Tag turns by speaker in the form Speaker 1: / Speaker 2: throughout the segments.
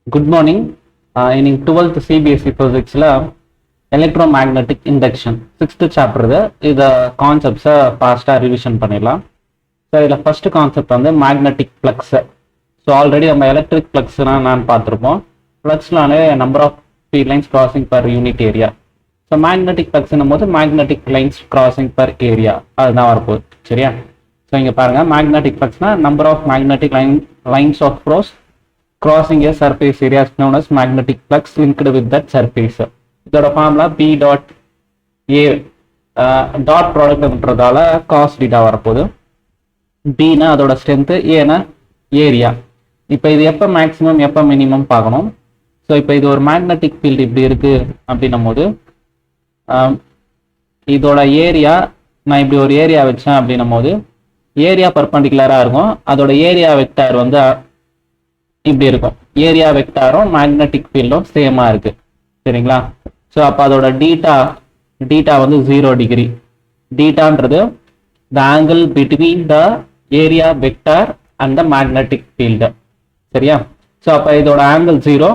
Speaker 1: Good morning. In 12th CBSE physics electromagnetic induction 6th chapter இது concepts fast revision பண்ணிடலாம். So இதுல first concept வந்து magnetic flux. So already நம்ம electric flux நான் பார்த்திருப்போம். Fluxலானே number of field lines crossing per unit area. So magnetic flux என்னும்போது magnetic lines crossing per area அதுதான் வரப்போகுது. சரியா? So இங்க பாருங்க magnetic fluxனா number of magnetic lines of force crossing a surface area is known as magnetic flux linked with that surface. இதோட formula B dot A dot ப்ராடக்ட்ன்றதால cos theta வரப்போகுது. Bனா அதோட ஸ்ட்ரென்த், ஏனா ஏரியா. இப்போ இது எப்போ மேக்ஸிமம் எப்போ மினிமம் பார்க்கணும். ஸோ இப்போ இது ஒரு மேக்னெட்டிக் ஃபீல்டு இப்படி இருக்கு அப்படின்னும் போது இதோட ஏரியா நான் இப்படி ஒரு ஏரியா வச்சேன் அப்படின்னும் போது ஏரியா பர்பண்டிகுலராக இருக்கும். அதோட ஏரியா வெக்டார் வந்து இப்படி இருக்கும். ஏரியா வெக்டாரும் மேக்னெட்டிக் ஃபீல்டும் சேமா இருக்கு. சரிங்களா? ஸோ அப்போ அதோட டீட்டா வந்து 0 டிகிரி. டீட்டான்றது the angle between the area vector and the magnetic field. சரியா? ஸோ அப்போ இதோட ஆங்கிள் 0.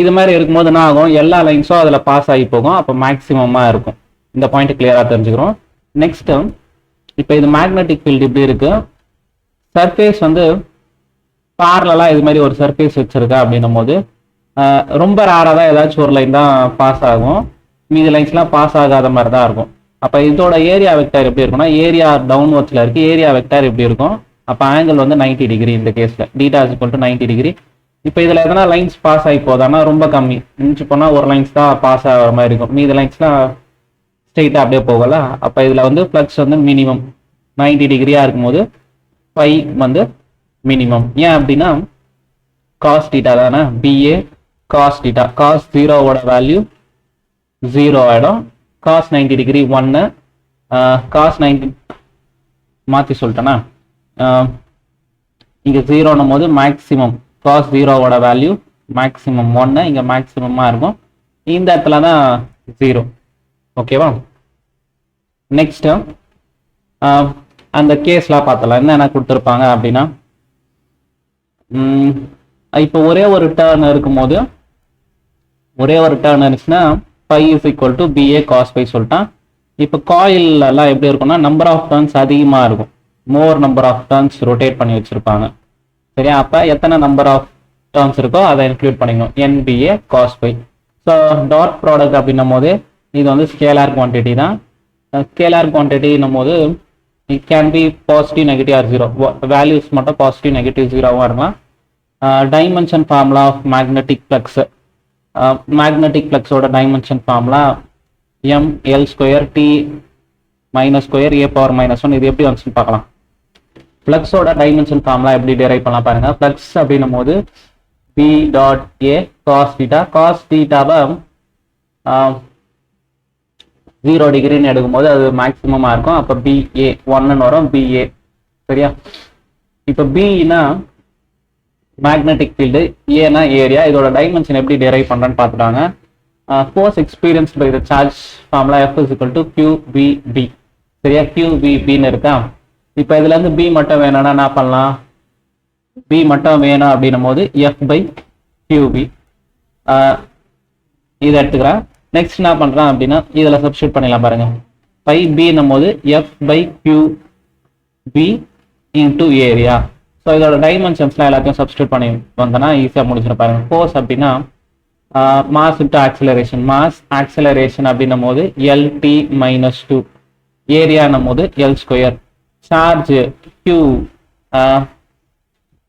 Speaker 1: இது மாதிரி இருக்கும்போது என்ன ஆகும், எல்லா லைன்ஸும் அதில் பாஸ் ஆகி போகும். அப்போ மேக்ஸிமமாக இருக்கும். இந்த பாயிண்ட் கிளியராக தெரிஞ்சுக்கிறோம். நெக்ஸ்ட் இப்போ இது மேக்னெட்டிக் ஃபீல்டு இப்படி இருக்கு. சர்ஃபேஸ் வந்து பார்லலா இது மாதிரி ஒரு சர்ஃபேஸ் வச்சிருக்கா அப்படின்னும் போது ரொம்ப ரேராக தான் ஏதாச்சும் ஒரு லைன் தான் பாஸ் ஆகும். மீதி லைன்ஸ்லாம் பாஸ் ஆகாத மாதிரி தான் இருக்கும். அப்போ இதோட ஏரியா வெக்டார் எப்படி இருக்கும்னா, ஏரியா டவுன்வர்ட்ஸில் இருக்கு, ஏரியா வெக்டார் எப்படி இருக்கும். அப்போ ஆங்கிள் வந்து 90 டிகிரி. இந்த கேஸில் theta is equal to 90 degree. இப்போ இதில் எதனா லைன்ஸ் பாஸ் ஆகி போதானா ரொம்ப கம்மி. நினச்சி போனால் ஒரு லைன்ஸ் தான் பாஸ் ஆகிற மாதிரி இருக்கும். மீதி லைன்ஸ்லாம் ஸ்ட்ரெயிட்டாக அப்படியே போகல. அப்போ இதில் வந்து ஃப்ளக்ஸ் வந்து மினிமம் 90 டிகிரியாக இருக்கும்போது பை வந்து மினிமம். ஏன் அப்படின்னா காஸ் டீட்டா தானே, பிஏ காஸ் டீட்டா. காஸ் 0வோட வேல்யூ 0 ஆகிடும். காஸ் 90 டிகிரி 1, காஸ் 90 மாற்றி சொல்லிட்டேன்னா இங்கே 0ன்னும் போது மேக்ஸிமம் காஸ் 0வோட வேல்யூ மேக்ஸிமம் 1, இங்கே மேக்ஸிமமாக இருக்கும். இந்த இடத்துல தான் 0. ஓகேவா? நெக்ஸ்ட் அந்த கேஸ்லாம் பார்த்தலாம். என்னென்ன கொடுத்துருப்பாங்க அப்படின்னா, இப்போ ஒரே ஒரு டர்ன் இருக்கும்போது, ஒரே ஒரு டர்ன் இருந்துச்சுன்னா phi is equal to BA cos phi சொல்லிட்டான். இப்போ காயிலெல்லாம் எப்படி இருக்கும்னா நம்பர் ஆஃப் டர்ன்ஸ் அதிகமாக இருக்கும். More number of turns rotate பண்ணி வச்சுருப்பாங்க. சரியா? அப்போ எத்தனை நம்பர் ஆஃப் டர்ன்ஸ் இருக்கோ அதை இன்க்ளூட் பண்ணிக்கணும். NBA cos phi. So dot product அப்படின்னும் போது இது வந்து ஸ்கேலார் குவான்டிட்டி தான். ஸ்கேலார் குவான்டிட்டின்னும் போது it can be positive, negative or 0. Values மட்டும் பாசிட்டிவ், நெகட்டிவ், 0வாக இருக்கலாம். Dimension formula of magnetic flux. Magnetic ஃப்ளக்ஸோட dimension formula ml² t -² a power -1. இது எப்படி வந்துச்சுன்னு பார்க்கலாம். ஃப்ளக்ஸோட டைமென்ஷன் ஃபார்முலா எப்படி டிரைவ் பண்ணலாம் பாருங்க. ஃப்ளக்ஸ் அப்படின்னும் போது b dot a cos theta. Cos தீட்டாவை 0 டிகிரின்னு எடுக்கும்போது அது மேக்ஸிமமாக இருக்கும். அப்போ BA 1ன்னு வரும். BA. சரியா? இப்போ Bனா மேக்னெட்டிக் ஃபீல்டு, ஏனா ஏரியா. இதோட டைமென்ஷன் எப்படி டிரைவ் பண்ணுறேன்னு பார்த்துட்டாங்க. Force experienced by the charge formula F is equal to QVB. சரியா? QVBன்னு இருக்கா. இப்போ இதுலேருந்து B மட்டும் வேணும்னா என்ன பண்ணலாம், B மட்டும் வேணும் அப்படின்னும் போது F பை QB இதை எடுத்துக்கிறேன். நெக்ஸ்ட் என்ன பண்ணுறான் அப்படின்னா இதில் சப்ஸ்டியூட் பண்ணிடலாம் பாருங்க. பை பின்னும் போது F by QB into area. So இதோட டைமென்ஷன்ஸ்லாம் எல்லாத்தையும் சப்ஸ்டியூட் பண்ணி வந்தோன்னா ஈஸியாக முடிச்சிடும் பாருங்க. ஃபோர்ஸ் அப்படின்னா mass into acceleration. Mass acceleration அப்படின்னும் போது LT -2. ஏரியான்னும் போது L². Charge Q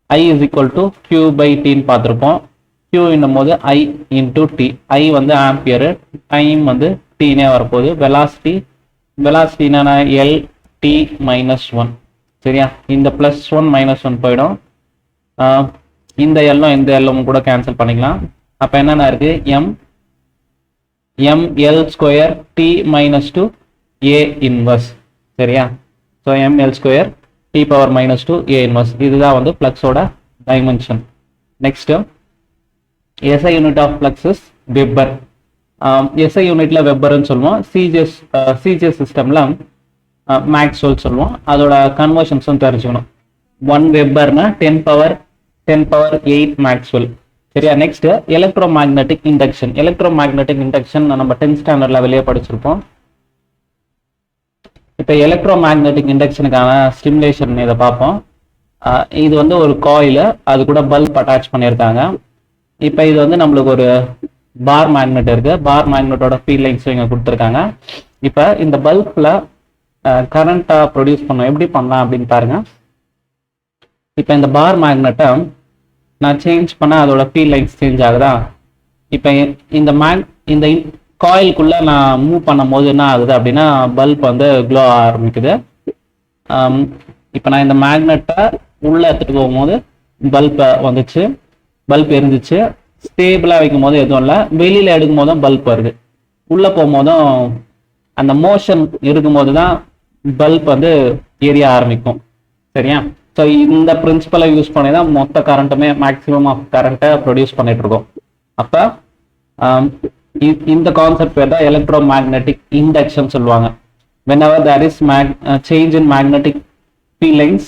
Speaker 1: I is equal to Q by Tன்னு பார்த்துருப்போம். Q என்னும் போது I இன்டூ T. I வந்து ஆம்பியரு, டைம் வந்து Tனே வரப்போகுது. வெலாசிட்டி என்னன்னா LT -1. சரியா? இந்த +1 -1 போயிடும். இந்த எல்லும் இந்த எல்லும் கூட கேன்சல் பண்ணிக்கலாம். அப்போ என்னென்ன இருக்கு, ml² t -2 a இன்வர்ஸ். சரியா? So ml² t power -2 a inverse. இதுதான் வந்து ஃப்ளக்ஸோட dimension. Next SI unit of flux is weber. SI யூனிட்ல வெப்பர்னு சொல்லுவோம். சிஜிஎஸ் சிஸ்டம்ல மேக்ஸ்வெல் சொல்லுவோம். அதோட கன்வர்ஷன்ஸும் தெரிஞ்சுக்கணும். 1 வெப்பர்னா 10 பவர் 8 மேக்ஸ்வெல். சரியா? Next electro magnetic induction. Electro magnetic induction நம்ம 10th ஸ்டாண்டர்ட்ல வெளியே படிச்சிருப்போம். இப்போ எலக்ட்ரோ மேக்னெட்டிக் இண்டக்ஷனுக்கான ஸ்டிமுலேஷன் இதை பார்ப்போம். இது வந்து ஒரு காயில், அது கூட பல்ப் அட்டாச் பண்ணியிருக்காங்க. இப்போ இது வந்து நம்மளுக்கு ஒரு பார் மேக்னெட் இருக்கு. பார் மேக்னெட்டோட ஃபீல்ட் லைன்ஸ் இங்கே கொடுத்துருக்காங்க. இப்போ இந்த பல்ப்ல கரண்ட்டா ப்ரொடியூஸ் பண்ணோம். எப்படி பண்ணலாம் அப்படின்னு பாருங்க. இப்போ இந்த பார் மேக்னெட்டை நான் சேஞ்ச் பண்ண அதோட ஃபீல்ட் லைன்ஸ் சேஞ்ச் ஆகுதா? இப்போ இந்த காயிலுக்குள்ள நான் மூவ் பண்ணும் போது என்ன ஆகுது அப்படின்னா பல்ப் வந்து க்ளோ ஆரம்பிக்குது. இப்போ நான் இந்த மேக்னெட்டை உள்ள எடுத்துட்டு போகும்போது பல்ப் வந்துச்சு, பல்ப் எரிஞ்சிச்சு. ஸ்டேபிளாக வைக்கும் போது எதுவும் இல்லை, வெளியில் எடுக்கும் போதும் பல்ப் வருது. உள்ளே போகும்போதும் அந்த மோஷன் இருக்கும்போது தான் பல்ப் வந்து எரிய ஆரம்பிக்கும். சரியா? ஸோ இந்த பிரின்சிபலை யூஸ் பண்ணி தான் மொத்த கரண்ட்டுமே மேக்ஸிமம் ஆஃப் கரண்ட்டை ப்ரொடியூஸ் பண்ணிட்டு இருக்கோம். அப்போ இந்த கான்செப்ட் பேர் தான் எலக்ட்ரோ மேக்னெட்டிக் இண்டக்ஷன் சொல்லுவாங்க. whenever there is change in magnetic field lines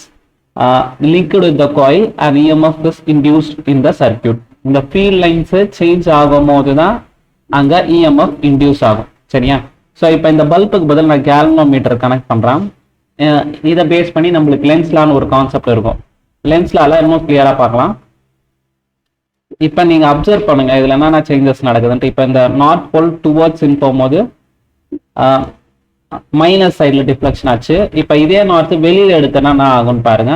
Speaker 1: linked with the coil, an EMF is induced in the circuit. இந்த field lines change ஆகும் போது தான் அங்க EMF induce ஆகும். சரியா? ஸோ இப்போ இந்த பல்புக்கு பதில் நான் கேல்வனோமீட்டர் கனெக்ட் பண்றேன். இதை பேஸ் பண்ணி நம்மளுக்கு லென்ஸ்லான்னு ஒரு கான்செப்ட் இருக்கும். லென்ஸ்லால இன்னும் கிளியரா பார்க்கலாம். இப்போ நீங்க அப்சர்வ் பண்ணுங்க இதுல என்னென்ன சேஞ்சஸ் நடக்குதுன்ட்டு. இப்போ இந்த நார்த் போல் டுவர்ட்ஸ் போகும்போது மைனஸ் சைட்ல டிஃப்ளெக்ஷன் ஆச்சு. இப்போ இதே நார்த் வெளியில எடுத்தனா என்ன ஆகும்னு பாருங்க,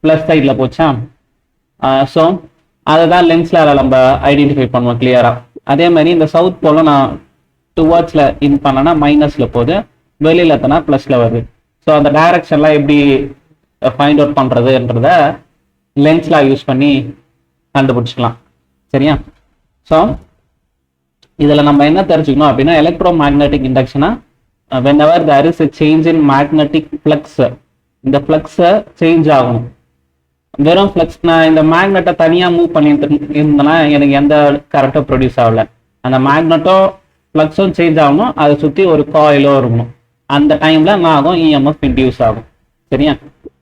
Speaker 1: பிளஸ் சைட்ல போச்சா? ஸோ அதை தான் லென்ஸ்ல நம்ம ஐடென்டிஃபை பண்ணுவோம் கிளியரா. அதே மாதிரி இந்த சவுத் போல நான் டுவர்ட்ஸ்ல இன் பண்ணனா மைனஸ்ல போகுது, வெளியில எத்தனா பிளஸ்ல வருது. ஸோ அந்த டைரக்ஷன்லாம் எப்படி ஃபைண்ட் அவுட் பண்றதுன்றத லென்ஸ்ல யூஸ் பண்ணி கண்டுபிடிச்சிக்கலாம். சரியா? ஸோ இதில் நம்ம என்ன தெரிஞ்சுக்கணும் அப்படின்னா எலக்ட்ரோ மேக்னெட்டிக் இண்டக்ஷனா whenever there is a change in magnetic flux, இந்த ஃப்ளக்ஸை சேஞ்ச் ஆகணும். வெறும் ஃப்ளக்ஸ் நான் இந்த மேக்னெட்டை தனியாக மூவ் பண்ணி இருந்தேன்னா எனக்கு எந்த கரண்ட்டும் ப்ரொடியூஸ் ஆகல. அந்த மேக்னெட்டோ ஃப்ளக்ஸும் சேஞ்ச் ஆகணும், அதை சுற்றி ஒரு காயிலோ இருக்கணும். அந்த டைம்ல என்ன ஆகும்? EMF இன்டியூஸ் ஆகும். சரியா?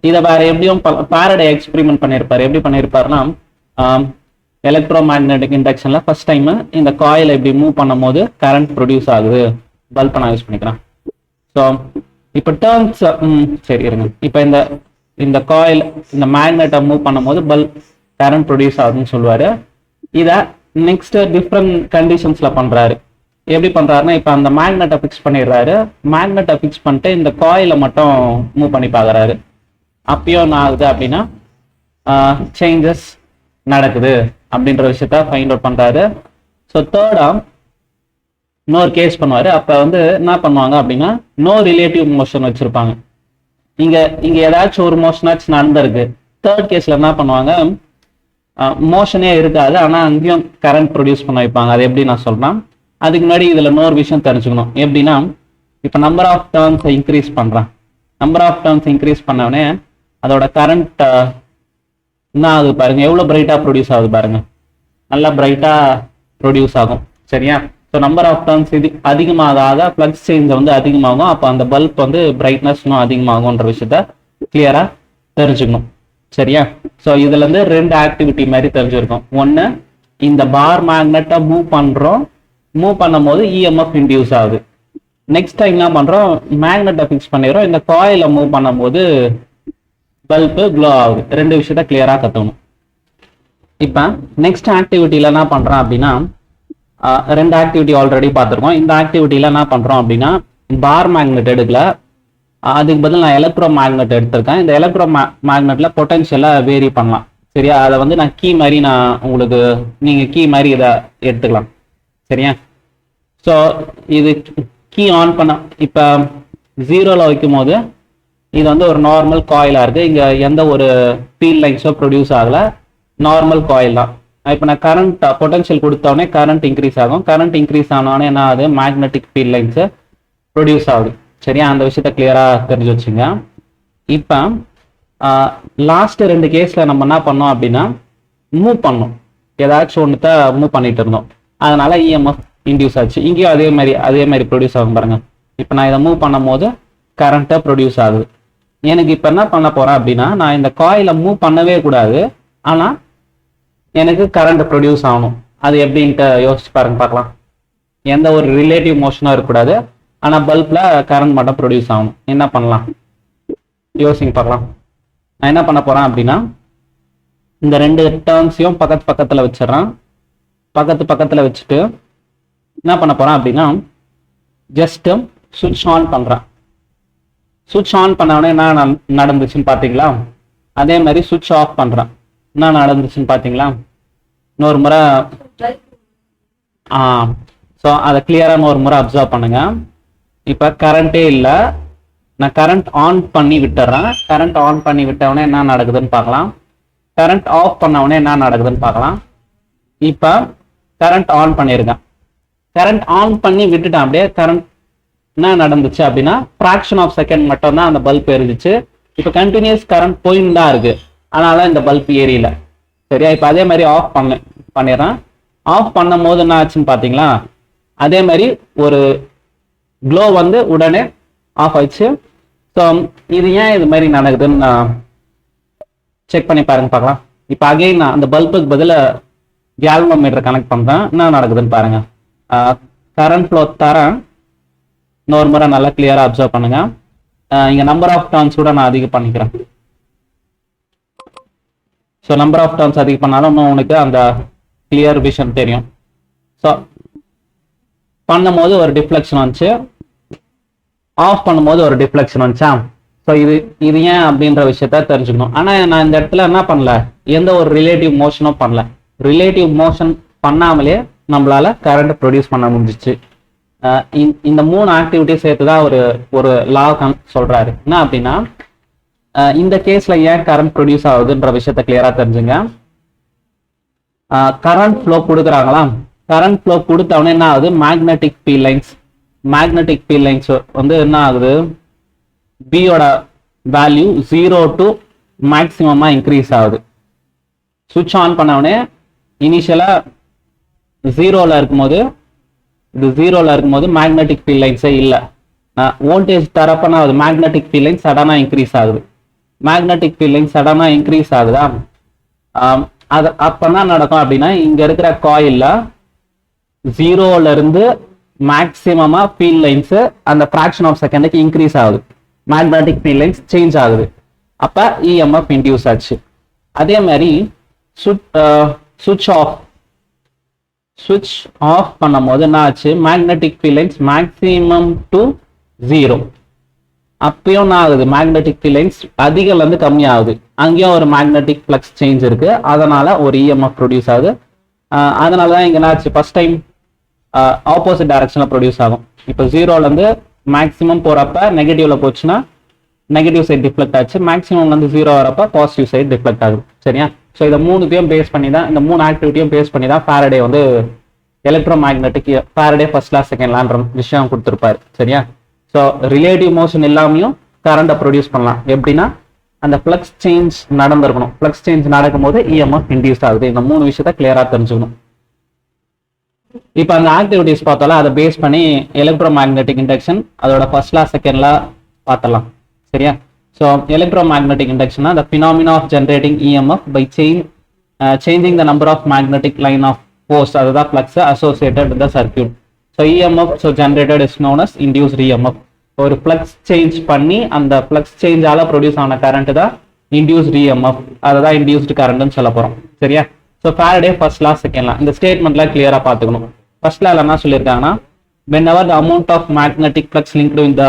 Speaker 1: இதை வேற எப்படியும் பாரடே எக்ஸ்பெரிமெண்ட் பண்ணியிருப்பாரு. எப்படி பண்ணியிருப்பாருன்னா எலக்ட்ரோ மேக்னெட்டிக் இண்டக்ஷன்ல ஃபர்ஸ்ட் டைம் இந்த காயில் இப்படி மூவ் பண்ணும் போது கரண்ட் ப்ரொடியூஸ் ஆகுது. பல்பை நான் யூஸ் பண்ணிக்கிறேன். ஸோ இப்போ டர்ன்ஸ் சரி இருங்க. இப்போ இந்த காயில் இந்த மேக்னெட்டை மூவ் பண்ணும் போது பல்ப் கரண்ட் ப்ரொடியூஸ் ஆகுதுன்னு சொல்லுவாரு. இதை நெக்ஸ்ட் டிஃப்ரெண்ட் கண்டிஷன்ஸ்ல பண்றாரு. எப்படி பண்றாருன்னா இப்போ அந்த மேக்னெட்டை ஃபிக்ஸ் பண்ணிடுறாரு. மேக்னெட்டை ஃபிக்ஸ் பண்ணிட்டு இந்த காயிலை மட்டும் மூவ் பண்ணி பார்க்குறாரு. அப்பயும் என்ன ஆகுது அப்படின்னா சேஞ்சஸ் நடக்குது அப்படின்ற விஷயத்த ஃபைண்ட் அவுட் பண்றாரு. ஸோ தேர்டா இன்னொரு கேஸ் பண்ணுவாரு. அப்ப வந்து என்ன பண்ணுவாங்க அப்படின்னா நோ ரிலேட்டிவ் மோஷன் வச்சிருப்பாங்க. இங்க ஏதாச்சும் ஒரு மோஷனாச்சும் நடந்திருக்கு. தேர்ட் கேஸ்ல என்ன பண்ணுவாங்க, மோஷனே இருக்காது, ஆனா அங்கேயும் கரண்ட் ப்ரொடியூஸ் பண்ண வைப்பாங்க. அது எப்படி நான் சொல்றேன். அதுக்கு முன்னாடி இதுல இன்னொரு விஷயம் தெரிஞ்சுக்கணும். எப்படின்னா இப்ப நம்பர் ஆஃப் டர்ன்ஸ் இன்க்ரீஸ் பண்றேன். நம்பர் ஆஃப் டர்ன்ஸ் இன்க்ரீஸ் பண்ணவனே அதோட கரண்ட் என்ன ஆகுது பாருங்க, எவ்வளவு பிரைட்டா ப்ரொடியூஸ் ஆகுது பாருங்க, நல்லா பிரைட்டா ப்ரொடியூஸ் ஆகும். சரியா? ஸோ நம்பர் ஆஃப் டர்ன்ஸ் இது அதிகமாக ஃப்ளக்ஸ் சேஞ்ச் வந்து அதிகமாகும். அப்போ அந்த பல்ப் வந்து பிரைட்னஸ் இன்னும் அதிகமாகும்ன்ற விஷயத்த கிளியரா தெரிஞ்சுக்கணும். சரியா? ஸோ இதுல இருந்து ரெண்டு ஆக்டிவிட்டி மாதிரி தெரிஞ்சிருக்கும். ஒன்னு, இந்த பார் மேக்னெட்டை மூவ் பண்றோம், மூவ் பண்ணும் போது EMF இன்டியூஸ் ஆகுது. நெக்ஸ்ட் டைம் என்ன பண்றோம், மேக்னெட்டை ஃபிக்ஸ் பண்ணிடுறோம், இந்த காயிலை மூவ் பண்ணும் போது பல்பு க்ளோ ஆகுது. ரெண்டு விஷயத்த கிளியரா கத்துக்கணும். இப்ப நெக்ஸ்ட் ஆக்டிவிட்டியில என்ன பண்றோம் அப்படின்னா ரெண்டு ஆக்டிவிட்டி ஆல்ரெடி பார்த்துருக்கோம். இந்த ஆக்டிவிட்டியில என்ன பண்றோம் அப்படின்னா பார் மேக்னெட் எடுக்கல, அதுக்கு பதில் நான் எலக்ட்ரோ மேக்னெட் எடுத்திருக்கேன். இந்த எலக்ட்ரோ மேக்னெட்ல பொட்டன்ஷியலா வேரி பண்ணலாம். சரியா? அதை வந்து நான் கீ மாதிரி உங்களுக்கு நீங்க கீ மாதிரி இதை எடுத்துக்கலாம். சரியா? ஸோ இது கீ ஆன் பண்ண இப்ப 0ல வைக்கும் போது இது வந்து ஒரு நார்மல் காயிலா இருக்கு. இங்க எந்த ஒரு ஃபீல்ட் லைன்ஸோ ப்ரொடியூஸ் ஆகல, நார்மல் காயில் தான். இப்போ நான் கரண்ட் பொட்டன்ஷியல் கொடுத்தோடனே கரண்ட் இன்க்ரீஸ் ஆகும். கரண்ட் இன்க்ரீஸ் ஆனோடனே என்ன ஆகுது, மேக்னெட்டிக் ஃபீல்ட் லைன்ஸ் ப்ரொடியூஸ் ஆகுது. சரியா? அந்த விஷயத்த கிளியரா தெரிஞ்சு வச்சுங்க. இப்போ லாஸ்ட் ரெண்டு கேஸ்ல நம்ம என்ன பண்ணோம் அப்படின்னா மூவ் பண்ணோம், ஏதாச்சும் ஒன்றுத்த மூவ் பண்ணிட்டு இருந்தோம், அதனால EMF இன்டியூஸ் ஆச்சு. இங்கேயும் அதே மாதிரி ப்ரொடியூஸ் ஆகும் பாருங்க. இப்போ நான் இதை மூவ் பண்ணும் போது கரண்ட்டை ப்ரொடியூஸ் ஆகுது. எனக்கு இப்போ என்ன பண்ண போறேன் அப்படின்னா நான் இந்த காயிலை மூவ் பண்ணவே கூடாது, ஆனா எனக்கு கரண்ட் ப்ரொடியூஸ் ஆகணும். அது எப்படின்ட்டு யோசிச்சு பாருங்க பார்க்கலாம். எந்த ஒரு ரிலேட்டிவ் மோஷனும் இருக்கக்கூடாது, ஆனால் பல்பில் கரண்ட் மட்டும் ப்ரொடியூஸ் ஆகணும். என்ன பண்ணலாம் யோசிங்க பார்க்கலாம். நான் என்ன பண்ண போகிறேன் அப்படின்னா, இந்த ரெண்டு டேர்ம்ஸையும் பக்கத்தில் வச்சிடறேன். பக்கத்தில் வச்சுட்டு என்ன பண்ண போகிறேன் அப்படின்னா, ஜஸ்ட் சுவிட்ச் ஆன் பண்ணுறேன். சுவிட்ச் ஆன் பண்ண உடனே என்ன நடந்துச்சுன்னு பார்த்தீங்களா? அதே மாதிரி சுவிட்ச் ஆஃப் பண்ணுறேன். என்ன நடந்துச்சுன்னு பார்த்தீங்களா? இன்னொரு முறை ஸோ அதை கிளியராக ஒரு முறை அப்சர்வ் பண்ணுங்க. இப்போ கரண்ட்டே இல்லை, நான் கரண்ட் ஆன் பண்ணி விட்டுறேன். கரண்ட் ஆன் பண்ணி விட்டவொடனே என்ன நடக்குதுன்னு பார்க்கலாம். கரண்ட் ஆஃப் பண்ணவொடனே என்ன நடக்குதுன்னு பார்க்கலாம். இப்போ கரண்ட் ஆன் பண்ணியிருக்கேன். கரண்ட் ஆன் பண்ணி விட்டுட்டேன். அப்படியே கரண்ட் என்ன நடந்துச்சு அப்படின்னா, ஃப்ராக்ஷன் ஆஃப் செகண்ட் மட்டும் தான் அந்த பல்ப் எரிஞ்சிச்சு. இப்போ கண்டினியூஸ் கரண்ட் போயின்னு தான் இருக்கு, அதனால இந்த பல்ப் எரியல. சரியா? இப்போ அதே மாதிரி ஆஃப் பண்ணிடுறேன். ஆஃப் பண்ணும் போது என்ன ஆச்சுன்னு பார்த்தீங்களா? அதே மாதிரி ஒரு க்ளோ வந்து உடனே ஆஃப் ஆயிடுச்சு. ஸோ இது ஏன் இது மாதிரி நடக்குதுன்னு நான் செக் பண்ணி பாருங்க பார்க்கலாம். இப்போ அகைன் நான் அந்த பல்புக்கு பதிலாக கேல்வனோமீட்டர் கனெக்ட் பண்ணுறேன். என்ன நடக்குதுன்னு பாருங்க. கரண்ட் ஃப்ளோ தரேன். இன்னொரு முறை நல்லா கிளியராக அப்சர்வ் பண்ணுங்க. இங்கே நம்பர் ஆஃப் டர்ன்ஸ் கூட நான் அதிகம் பண்ணிக்கிறேன். ஸோ நம்பர் ஆஃப் டர்ன்ஸ் அதிகம் பண்ணாலும் உனக்கு அந்த கிளியர் விஷன் தெரியும். ஸோ பண்ணும்போது ஒரு டிஃப்ளெக்ஷன் வந்துச்சு, ஆஃப் பண்ணும்போது ஒரு டிஃப்ளெக்ஷன் வந்துச்சா? ஸோ இது ஏன் அப்படின்ற விஷயத்த தெரிஞ்சுக்கணும். ஆனால் நான் இந்த இடத்துல என்ன பண்ணல, எந்த ஒரு ரிலேட்டிவ் மோஷனும் பண்ணல. ரிலேட்டிவ் மோஷன் பண்ணாமலே நம்மளால கரண்ட் ப்ரொடியூஸ் பண்ண முடிஞ்சிச்சு. இந்த 3 ஆக்டிவிட்டி சேர்த்து தான் ஒரு லா சொல்றாரு. என்ன அப்படின்னா, இந்த கேஸ்ல ஏன் கரண்ட் ப்ரொடியூஸ் ஆகுதுன்ற விஷயத்த கிளியரா தெரிஞ்சுங்க. கரண்ட் ஃப்ளோ கொடுக்குறாங்களா? கரண்ட் ஃப்ளோ கொடுத்தவொடனே என்ன ஆகுது? மேக்னெட்டிக் ஃபீல்ட் லைன்ஸ் வந்து என்ன ஆகுது? பியோட வேல்யூ 0 to மேக்சிமமா இன்க்ரீஸ் ஆகுது. சுவிட்ச் ஆன் பண்ணவொடனே இனிஷியலா ஜீரோல இருக்கும்போது மேக்னெட்டிக் ஃபீல்ட் லைன்ஸே இல்லை. வோல்டேஜ் தரப்பனா அது மேக்னெட்டிக் ஃபீல்ட் லைன் சடனா இன்க்ரீஸ் ஆகுது. மேக்னெட்டிக் ஃபீல்ட் லைன் சடனா இன்க்ரீஸ் ஆகுதா? அது அப்பனா நடக்கும் அப்படின்னா, இங்க இருக்கிற காயில்ல 0ல இருந்து மேக்சிமமா ஃபீல்ட் லைன்ஸ் அந்த ஃபிராக்ஷன் ஆஃப் செகண்டுக்கு இன்க்ரீஸ் ஆகுது. மேக்னெட்டிக் ஃபீல்ட் லைன்ஸ் சேஞ்ச் ஆகுது. அப்ப இஎம்எஃப் இன்டியூஸ் ஆச்சு. அதே மாதிரி சுவிட்ச் ஆஃப் பண்ணும் போது என்ன ஆச்சு? Magnetic field lines maximum to 0. அப்பயும் என்ன ஆகுது? மேக்னெட்டிக் ஃபீல்ட் லைன்ஸ் அதிகம்ல இருந்து கம்மி ஆகுது. அங்கேயும் ஒரு மேக்னெட்டிக் ஃப்ளக்ஸ் சேஞ்ச் இருக்கு, அதனால ஒரு இஎம்எஃப் ப்ரொடியூஸ் ஆகுது. அதனாலதான் இங்க என்ன ஆச்சு? ஃபர்ஸ்ட் டைம் ஆப்போசிட் டைரக்ஷன்ல ப்ரொடியூஸ் ஆகும். இப்போ 0ல இருந்து மேக்சிமம் போறப்ப நெகட்டிவ்ல போச்சுன்னா நெகட்டிவ் சைட் டிஃப்ளெக்ட் ஆச்சு. மேக்ஸிமம்ல இருந்து 0 வரப்ப பாசிட்டிவ் சைட் டிஃப்ளெக்ட் ஆகுது. சரியா? ஸோ இதை 3த்தையும் பேஸ் பண்ணி தான், இந்த 3 ஆக்டிவிட்டியும் பேஸ் பண்ணி தான் ஃபாரடே வந்து electro magnetic Faraday first law second லான்ற விஷயம் கொடுத்துருப்பாரு. சரியா? ஸோ ரிலேட்டிவ் மோஷன் இல்லாமையும் கரண்ட்டை ப்ரொடியூஸ் பண்ணலாம். எப்படின்னா, அந்த ஃப்ளக்ஸ் சேஞ்ச் நடந்திருக்கணும். ஃப்ளக்ஸ் சேஞ்ச் நடக்கும்போது இஎம்எஃப் இன்டியூஸ் ஆகுது. இந்த 3 விஷயத்த கிளியரா தெரிஞ்சுக்கணும். இப்போ அந்த ஆக்டிவிட்டிஸ் பார்த்தாலும் அதை பேஸ் பண்ணி எலக்ட்ரோ மேக்னெட்டிக் இண்டக்ஷன் அதோட ஃபர்ஸ்ட் லா செகண்ட் லா பார்த்தலாம். சரியா? So electro magnetic induction the phenomena of generating EMF by changing the number of magnetic line of force, அதுதான் flux associated with the circuit. So EMF generated is known as induced EMF. ஒரு flux change பண்ணி அந்த flux சேஞ்சால produce ஆன current தான் induced EMF. அதுதான் induced கரண்ட்னு சொல்ல போறோம். சரியா? So Faraday first law second law இந்த ஸ்டேட்மெண்ட்ல கிளியரா பார்த்துக்கணும். ஃபர்ஸ்ட் லால என்ன சொல்லியிருக்காங்கன்னா, whenever the amount of magnetic flux linked in the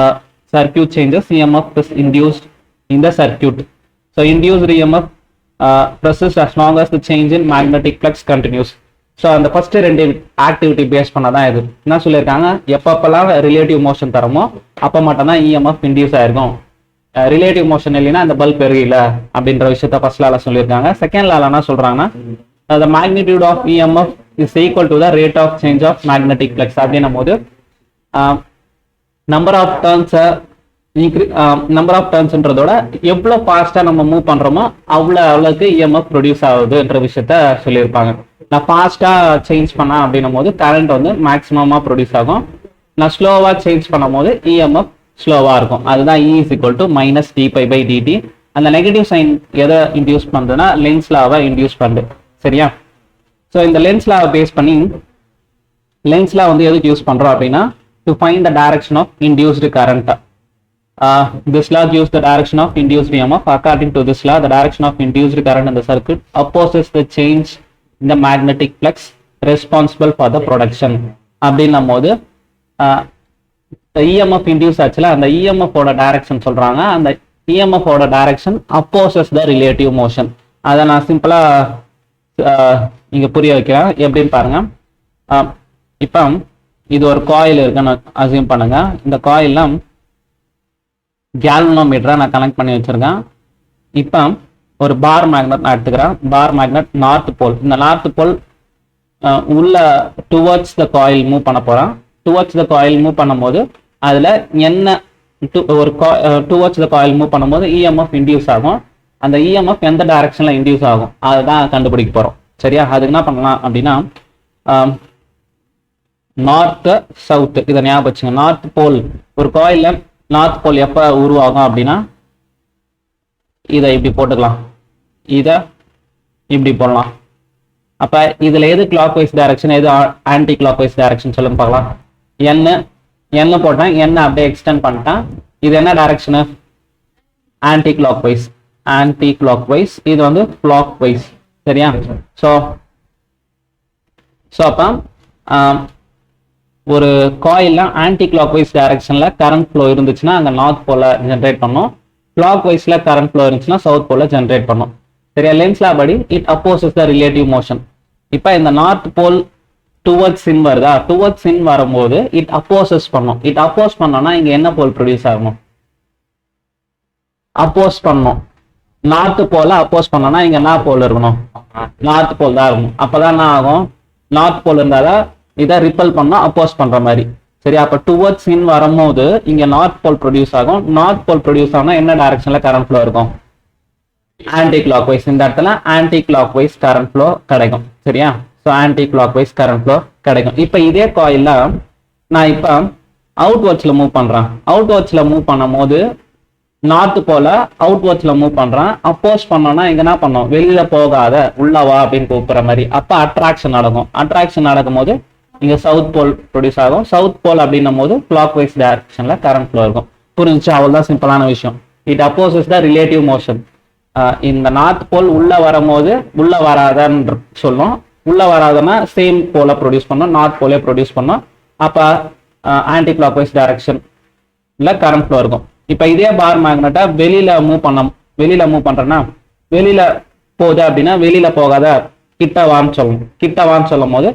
Speaker 1: circuit changes, EMF is induced in the circuit. So induced EMF persists as long as the change in magnetic flux continues. So அந்த first 2 activity base பண்ணதான் இது. என்ன சொல்லியிருக்காங்க? எப்பப்பெல்லாம் relative motion தரமோ அப்போ மட்டும்தான் EMF induce ஆயிருக்கும். Relative motion இல்லைன்னா அந்த பல்ப் எரியல அப்படின்ற விஷயத்த ஃபர்ஸ்ட் லால சொல்லியிருக்காங்க. செகண்ட் லால என்ன சொல்றாங்கன்னா, the magnitude of EMF is equal to the rate of change of magnetic flux. அப்படின்னும் போது நம்பர் ஆஃப் டர்ன்ஸ்ன்றதோட எவ்வளோ ஃபாஸ்டா நம்ம மூவ் பண்றோமோ அவ்வளோக்கு இஎம்எஃப் ப்ரொடியூஸ் ஆகுதுன்ற விஷயத்த சொல்லியிருப்பாங்க. நான் ஃபாஸ்டா சேஞ்ச் பண்ணேன் அப்படின்னும் போது கரண்ட் வந்து மேக்ஸிமமா ப்ரொடியூஸ் ஆகும். நான் ஸ்லோவா சேஞ்ச் பண்ணும் போது இஎம்எஃப் ஸ்லோவா இருக்கும். அதுதான் E is equal to minus dπ/dt. அந்த நெகட்டிவ் சைன் எதை இன்டியூஸ் பண்றதுன்னா லென்ஸ் லாவை இன்டியூஸ் பண்ணுது. சரியா? ஸோ இந்த லென்ஸ் லாவை பேஸ் பண்ணி லென்ஸ் லா வந்து எதுக்கு யூஸ் பண்றோம் அப்படின்னா to find the direction of induced current. This law gives the direction of induced EMF. According to this law, the direction of induced current in the circuit opposes the change in the magnetic flux responsible for the production. அப்படின்னும் போது EMF induced ஆச்சுல, அந்த EMF ஓட direction சொல்றாங்க. அந்த EMF ஓட direction opposes the relative motion. அதை நான் சிம்பிளா இங்க புரிய வைக்கிறேன். எப்படின்னு பாருங்க. இப்போ இது ஒரு காயில் இருக்குன்னு அசியூம் பண்ணுங்க. இந்த காயில்ல கேல்வனோமீட்டரை நான் கனெக்ட் பண்ணி வச்சிருக்கேன். இப்போ ஒரு பார் மேக்னெட் நான் எடுத்துக்கிறேன். Bar magnet north pole. இந்த நார்த் போல் உள்ள டுவர்ட்ஸ் த காயில் மூவ் பண்ண போறேன். டுவர்ட்ஸ் த காயில் மூவ் பண்ணும்போது அதுல என்ன ஒரு டுவர்ட்ஸ் த காயில் மூவ் பண்ணும்போது EMF இன்டியூஸ் ஆகும். அந்த EMF எந்த டைரக்ஷன்ல இன்டியூஸ் ஆகும் அதுதான் கண்டுபிடிக்க போறோம். சரியா? அதுக்கு என்ன பண்ணலாம் அப்படின்னா நார்த் சவுத் இதை ஞாபகம் வச்சுங்க. நார்த் போல் ஒரு காயில்ல நார்த் போல் எப்ப உருவாகும் அப்படின்னா இதை இப்படி போட்டுக்கலாம், இதை இப்படி போடலாம். அப்ப இதுல எது கிளாக் வைஸ் டைரக்ஷன், எது ஆன்டி கிளாக் வைஸ் டைரக்ஷன் சொல்லுங்க பார்க்கலாம். என்ன போட்டேன், என்ன அப்படியே எக்ஸ்டெண்ட் பண்ணிட்டேன். இது என்ன direction? Anticlockwise. Anti clock wise. இது வந்து கிளாக் வைஸ். சரியா? ஸோ அப்ப ஒரு காயில்ல ஆன்டி கிளாக் வைஸ் டைரக்ஷன்ல கரண்ட் ஃப்ளோ இருந்துச்சுன்னா அங்க நார்த் போல ஜென்ரேட் பண்ணும். கிளாக் வைஸ்ல கரண்ட் ஃப்ளோ இருந்துச்சுன்னா சவுத் போல ஜென்ரேட் பண்ணும். சரியா? லென்ஸ் லா படி it opposes the relative motion. இப்போ இந்த நார்த் போல் டுவர்ட்ஸ் இன் வருதா, டுவர்ட்ஸ் இன் வரும்போது இட் அப்போசஸ் பண்ணும். இட் அப்போஸ் பண்ணோம்னா இங்க என்ன போல் ப்ரொடியூஸ் ஆகணும்? அப்போஸ் பண்ணும். நார்த் போல அப்போஸ் பண்ணோம்னா இங்க என்ன போல் இருக்கணும்? நார்த் போல் தான் இருக்கணும். அப்பதான் என்ன ஆகும்? நார்த் போல் இருந்தாதான் இதை ரிப்பல் பண்ணா அப்போஸ் பண்ற மாதிரி. சரி, அப்ப டுவர்ட்ஸ் இன் வரும்போது இங்க நார்த் போல் ப்ரொடியூஸ் ஆகும். நார்த் போல் ப்ரொடியூஸ் ஆகும்னா என்ன டைரக்ஷன்ல கரண்ட் ஃப்ளோ இருக்கும்? Anticlockwise. இந்த இடத்துல anti clock wise current flow கிடைக்கும். சரியா? So anti clock wise current flow கிடைக்கும். இப்போ இதே காயில்ல நான் இப்போ அவுட்வர்ட்ஸ்ல மூவ் பண்றேன். அவுட்வர்ட்ஸ்ல மூவ் பண்ணும் போது நார்த் போல அவுட்வர்ட்ஸ்ல மூவ் பண்றேன். அப்போஸ் பண்ணோம்னா இங்க என்ன பண்ணோம்? வெளியில போகாத உள்ளவா அப்படின்னு கூப்பிடுற மாதிரி. அப்ப அட்ராக்ஷன் நடக்கும். அட்ராக்ஷன் நடக்கும் போது இங்க சவுத் போல் ப்ரொடியூஸ் ஆகும். சவுத் போல் அப்படின்னும் போது கிளாக் வைஸ் டைரக்ஷன்ல கரண்ட் ஃப்ளோ இருக்கும். புரிஞ்சு? அவ்வளவுதான் சிம்பிளான விஷயம். It opposes the relative motion. இந்த நார்த் போல் உள்ள வரும்போது உள்ள வராதன்னு சொல்லும். உள்ள வராதன்னா சேம் போல ப்ரொடியூஸ் பண்ணோம், நார்த் போலே ப்ரொடியூஸ் பண்ணோம். அப்ப ஆன்டி கிளாக் வைஸ் டைரக்ஷன்ல கரண்ட் ஃப்ளோ இருக்கும். இப்ப இதே பார் மேக்னெட்டா வெளியில மூவ் பண்றேன்னா வெளியில போகுது அப்படின்னா வெளியில போகாத கிட்ட வான்னு சொல்லணும். கிட்ட வான்னு சொல்லும் போது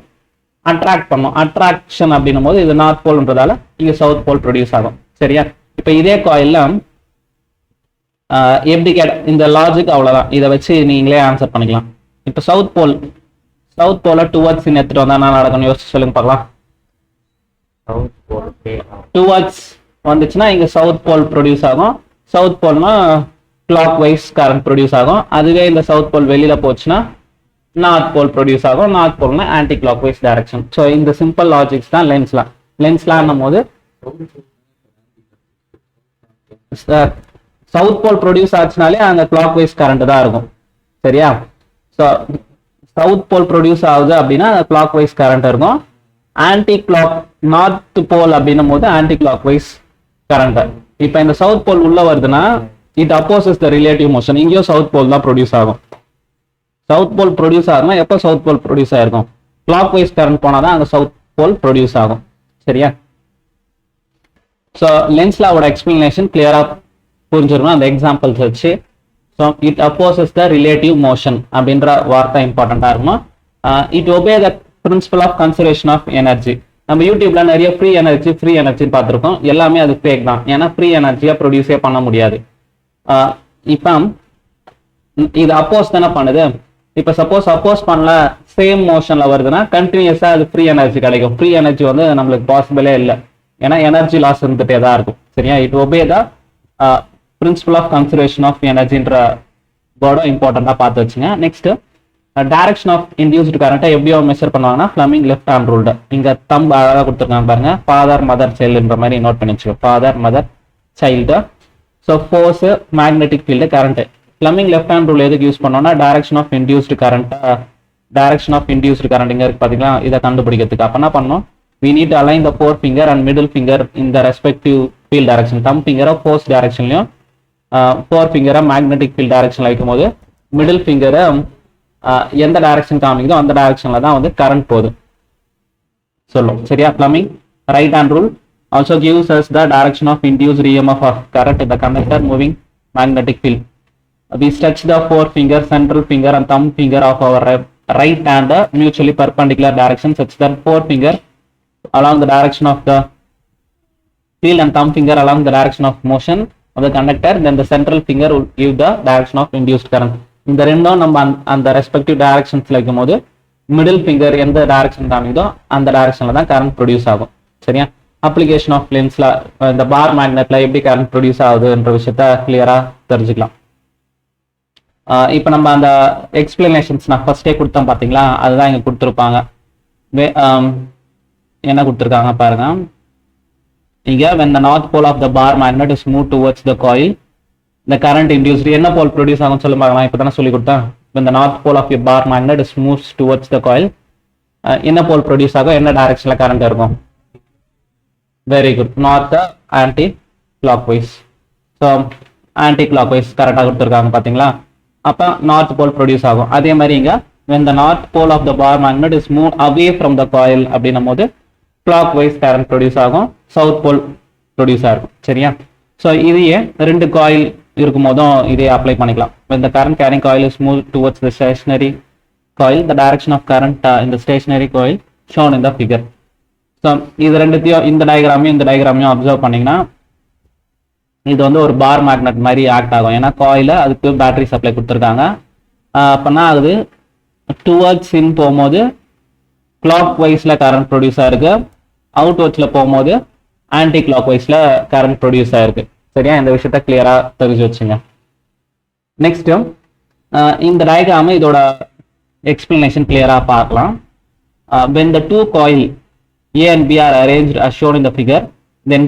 Speaker 1: அட்ராக்ட் பண்ணும். அட்ராக்ஷன் அப்படின்னும் போது இது நார்த் போல்ன்றதால இங்க சவுத் போல் ப்ரொடியூஸ் ஆகும். சரியா? இப்ப இதே காயில்ல எப்படி இந்த லாஜிக் அவ்வளவுதான். இதை வச்சு நீங்களே ஆன்சர் பண்ணிக்கலாம். இப்ப சவுத் போல டுவர்ட்ஸ் எடுத்துட்டு வந்தா என்ன நடக்கும்னு யோசிச்சு சொல்லுங்க பார்க்கலாம். டுவர்ட்ஸ் வந்துச்சுன்னா இங்க சவுத் போல் ப்ரொடியூஸ் ஆகும். சவுத் போல்னா கிளாக் வைஸ் கரண்ட் ப்ரொடியூஸ் ஆகும். அதுவே இந்த சவுத் போல் வெளியில போச்சுன்னா நார்த் போல் ப்ரொடியூஸ் ஆகும். நார்த் போல்னா anticlockwise direction. So இந்த சிம்பிள் லாஜிக்ஸ் தான் லென்ஸ்லா. லென்ஸ்லான்னும் போது சவுத் போல் ப்ரொடியூஸ் ஆச்சுனாலே அங்க கிளாக் வைஸ் கரண்ட் தான் இருக்கும். சரியா? ஸோ சவுத் போல் ப்ரொடியூஸ் ஆகுது அப்படின்னா கிளாக் வைஸ் கரண்ட் இருக்கும். ஆன்டி கிளாக் நார்த் போல் அப்படின்னும் போது ஆன்டி கிளாக் வைஸ் கரண்ட். இப்போ இந்த சவுத் போல் உள்ள வருதுன்னா it opposes the relative motion. இங்கேயும் சவுத் போல் தான் ப்ரொடியூஸ் ஆகும். சவுத் போல் ப்ரொடியூஸ் ஆகுதுன்னா எப்போ சவுத் போல் ப்ரொடியூஸ் ஆயிருக்கும்? கிளாக் வைஸ் கரண்ட் போனாதான் அங்க சவுத் போல் ப்ரொடியூஸ் ஆகும். சரியா? ஸோ லென்ஸ்லாவோட எக்ஸ்பிளனேஷன் கிளியரா புரிஞ்சிருக்கணும் அந்த எக்ஸாம்பிள்ஸ் வச்சு. So it opposes the relative motion அப்படின்ற வார்த்தை இம்பார்ட்டண்டா இருக்கணும். It obey the principle of conservation of energy. நம்ம யூடியூப்ல நிறைய ஃப்ரீ எனர்ஜின்னு பார்த்துருக்கோம். எல்லாமே அது ஃபேக் தான். ஏன்னா ஃப்ரீ எனர்ஜியா ப்ரொடியூஸே பண்ண முடியாது. இப்போ இது அப்போஸ் தானே பண்ணுது. இப்போ சப்போஸ் அப்போஸ் பண்ணல சேம் மோஷன்ல வருதுன்னா கண்டினியூஸா அது ஃப்ரீ எனர்ஜி கிடைக்கும். ஃப்ரீ எனர்ஜி வந்து நம்மளுக்கு பாசிபிளே இல்லை. ஏன்னா எனர்ஜி லாஸ் இருந்துட்டே தான் இருக்கும். சரியா? It obey the principle of conservation of எனர்ஜின்ற வேர்டும் இம்பார்ட்டண்டா பார்த்து வச்சுங்க. நெக்ஸ்ட் டைரக்ஷன் ஆஃப் இன்டியூஸ்டு கரண்ட்டை எப்படியோ மெஷர் பண்ணுவாங்கன்னா ஃப்ளமிங் லெஃப்ட் ஹேண்ட் ரூல்டு. இங்க தம்பு அழகாக கொடுத்துருக்காங்க பாருங்க. ஃபாதர் மதர் சைல்டுன்ற மாதிரி நோட் பண்ணி வச்சுக்கோ. Father mother child. So force magnetic field current. Fleming left hand rule எதுக்கு யூஸ் பண்ணோம்னா டைரக்ஷன் ஆஃப் இன்டியூஸ்டு கரண்ட்டை டைரக்ஷன் ஆஃப் இன்டியூஸ்டு கரண்ட் இங்க இருக்கு பாத்தீங்களா, இதை கண்டுபிடிக்கிறதுக்கு அப்ப என்ன பண்ணணும், we need to align the forefinger and middle finger in the respective field direction. thumb finger force directionலயும் forefinger magnetic field directionல வைக்கும்போது middle finger எந்த டைரக்ஷன் காமிக்குதோ அந்த டைரக்ஷன்ல தான் வந்து கரண்ட் போகுது சொல்லும். சரியா? Plumbing right hand rule also gives us the direction of induced EMF of current in the conductor moving magnetic field. We stretch the forefinger, central finger and thumb finger of our right hand mutually perpendicular direction such that forefinger along the direction of the field and thumb finger along the direction of motion of the conductor, then the central finger will give the direction of induced current. இந்த ரெண்டும் நம்ம அந்த respective டைரக்ஷன்ஸ்ல இருக்கும்போது middle finger எந்த direction காமிக்குதோ அந்த டைரக்ஷன்ல தான் current produce ஆகும். சரியா? அப்ளிகேஷன் ஆஃப் லென்ஸ்ல இந்த பார் மேக்னெட்ல எப்படி கரண்ட் ப்ரொடியூஸ் ஆகுதுன்ற விஷயத்த கிளியரா தெரிஞ்சுக்கலாம். இப்போ நம்ம அந்த எக்ஸ்பிளனேஷன்ஸ் நான் ஃபர்ஸ்டே கொடுத்தேன் பாத்தீங்களா, அதுதான் இங்க கொடுத்துருப்பாங்க. என்ன கொடுத்துருக்காங்க பாருங்க. இங்க when the north pole of the bar magnet is moved towards the coil, the current induced என்ன போல் ப்ரொடியூஸ் ஆகும் சொல்ல பாருங்க. இப்போ தானே சொல்லி கொடுத்தேன். when the north pole of your bar magnet is moves towards the coil, என்ன போல் ப்ரொடியூஸ் ஆகும், என்ன டைரக்ஷன்ல கரண்ட் இருக்கும்? Very good, north anti clockwise. So anti clockwise கரெக்டாக கொடுத்துருக்காங்க பாத்தீங்களா. அப்போ நார்த் போல் ப்ரொடியூஸ் ஆகும். அதே மாதிரி இங்க when the north pole of the bar magnet is moved away from the coil அப்படின்னும் போது clockwise current ப்ரொடியூஸ் ஆகும், சவுத் போல் ப்ரொடியூஸ் ஆகும். சரியா? ஸோ இதையே ரெண்டு காயில் இருக்கும் போதும் இதே அப்ளை பண்ணிக்கலாம். when the current carrying coil is moved towards the stationary coil, the direction of current in the stationary coil shown in the figure. So இது ரெண்டுத்தையும் இந்த டயக்ராமையும் அப்சர்வ் பண்ணீங்கன்னா இது வந்து ஒரு பார் மேக்னெட் மாதிரி ஆக்ட் ஆகும். ஏன்னா காயில அதுக்கு பேட்டரி சப்ளை கொடுத்துருக்காங்க. அப்பனா அது டுவர்ட்ஸ் இன் போகும்போது கிளாக் வைஸ்ல கரண்ட் ப்ரொடியூஸ் ஆயிருக்கு, அவுட் வர்ட்ஸ்ல போகும்போது ஆன்டி கிளாக் வைஸ்ல கரண்ட் ப்ரொடியூஸ் ஆயிருக்கு. சரியா? இந்த விஷயத்த கிளியரா தெரிஞ்சு வச்சுங்க. நெக்ஸ்ட் இந்த டயக்ராம் இதோட எக்ஸ்பிளனேஷன் கிளியரா பார்க்கலாம். when the two coil A and B are arranged as shown in the figure, then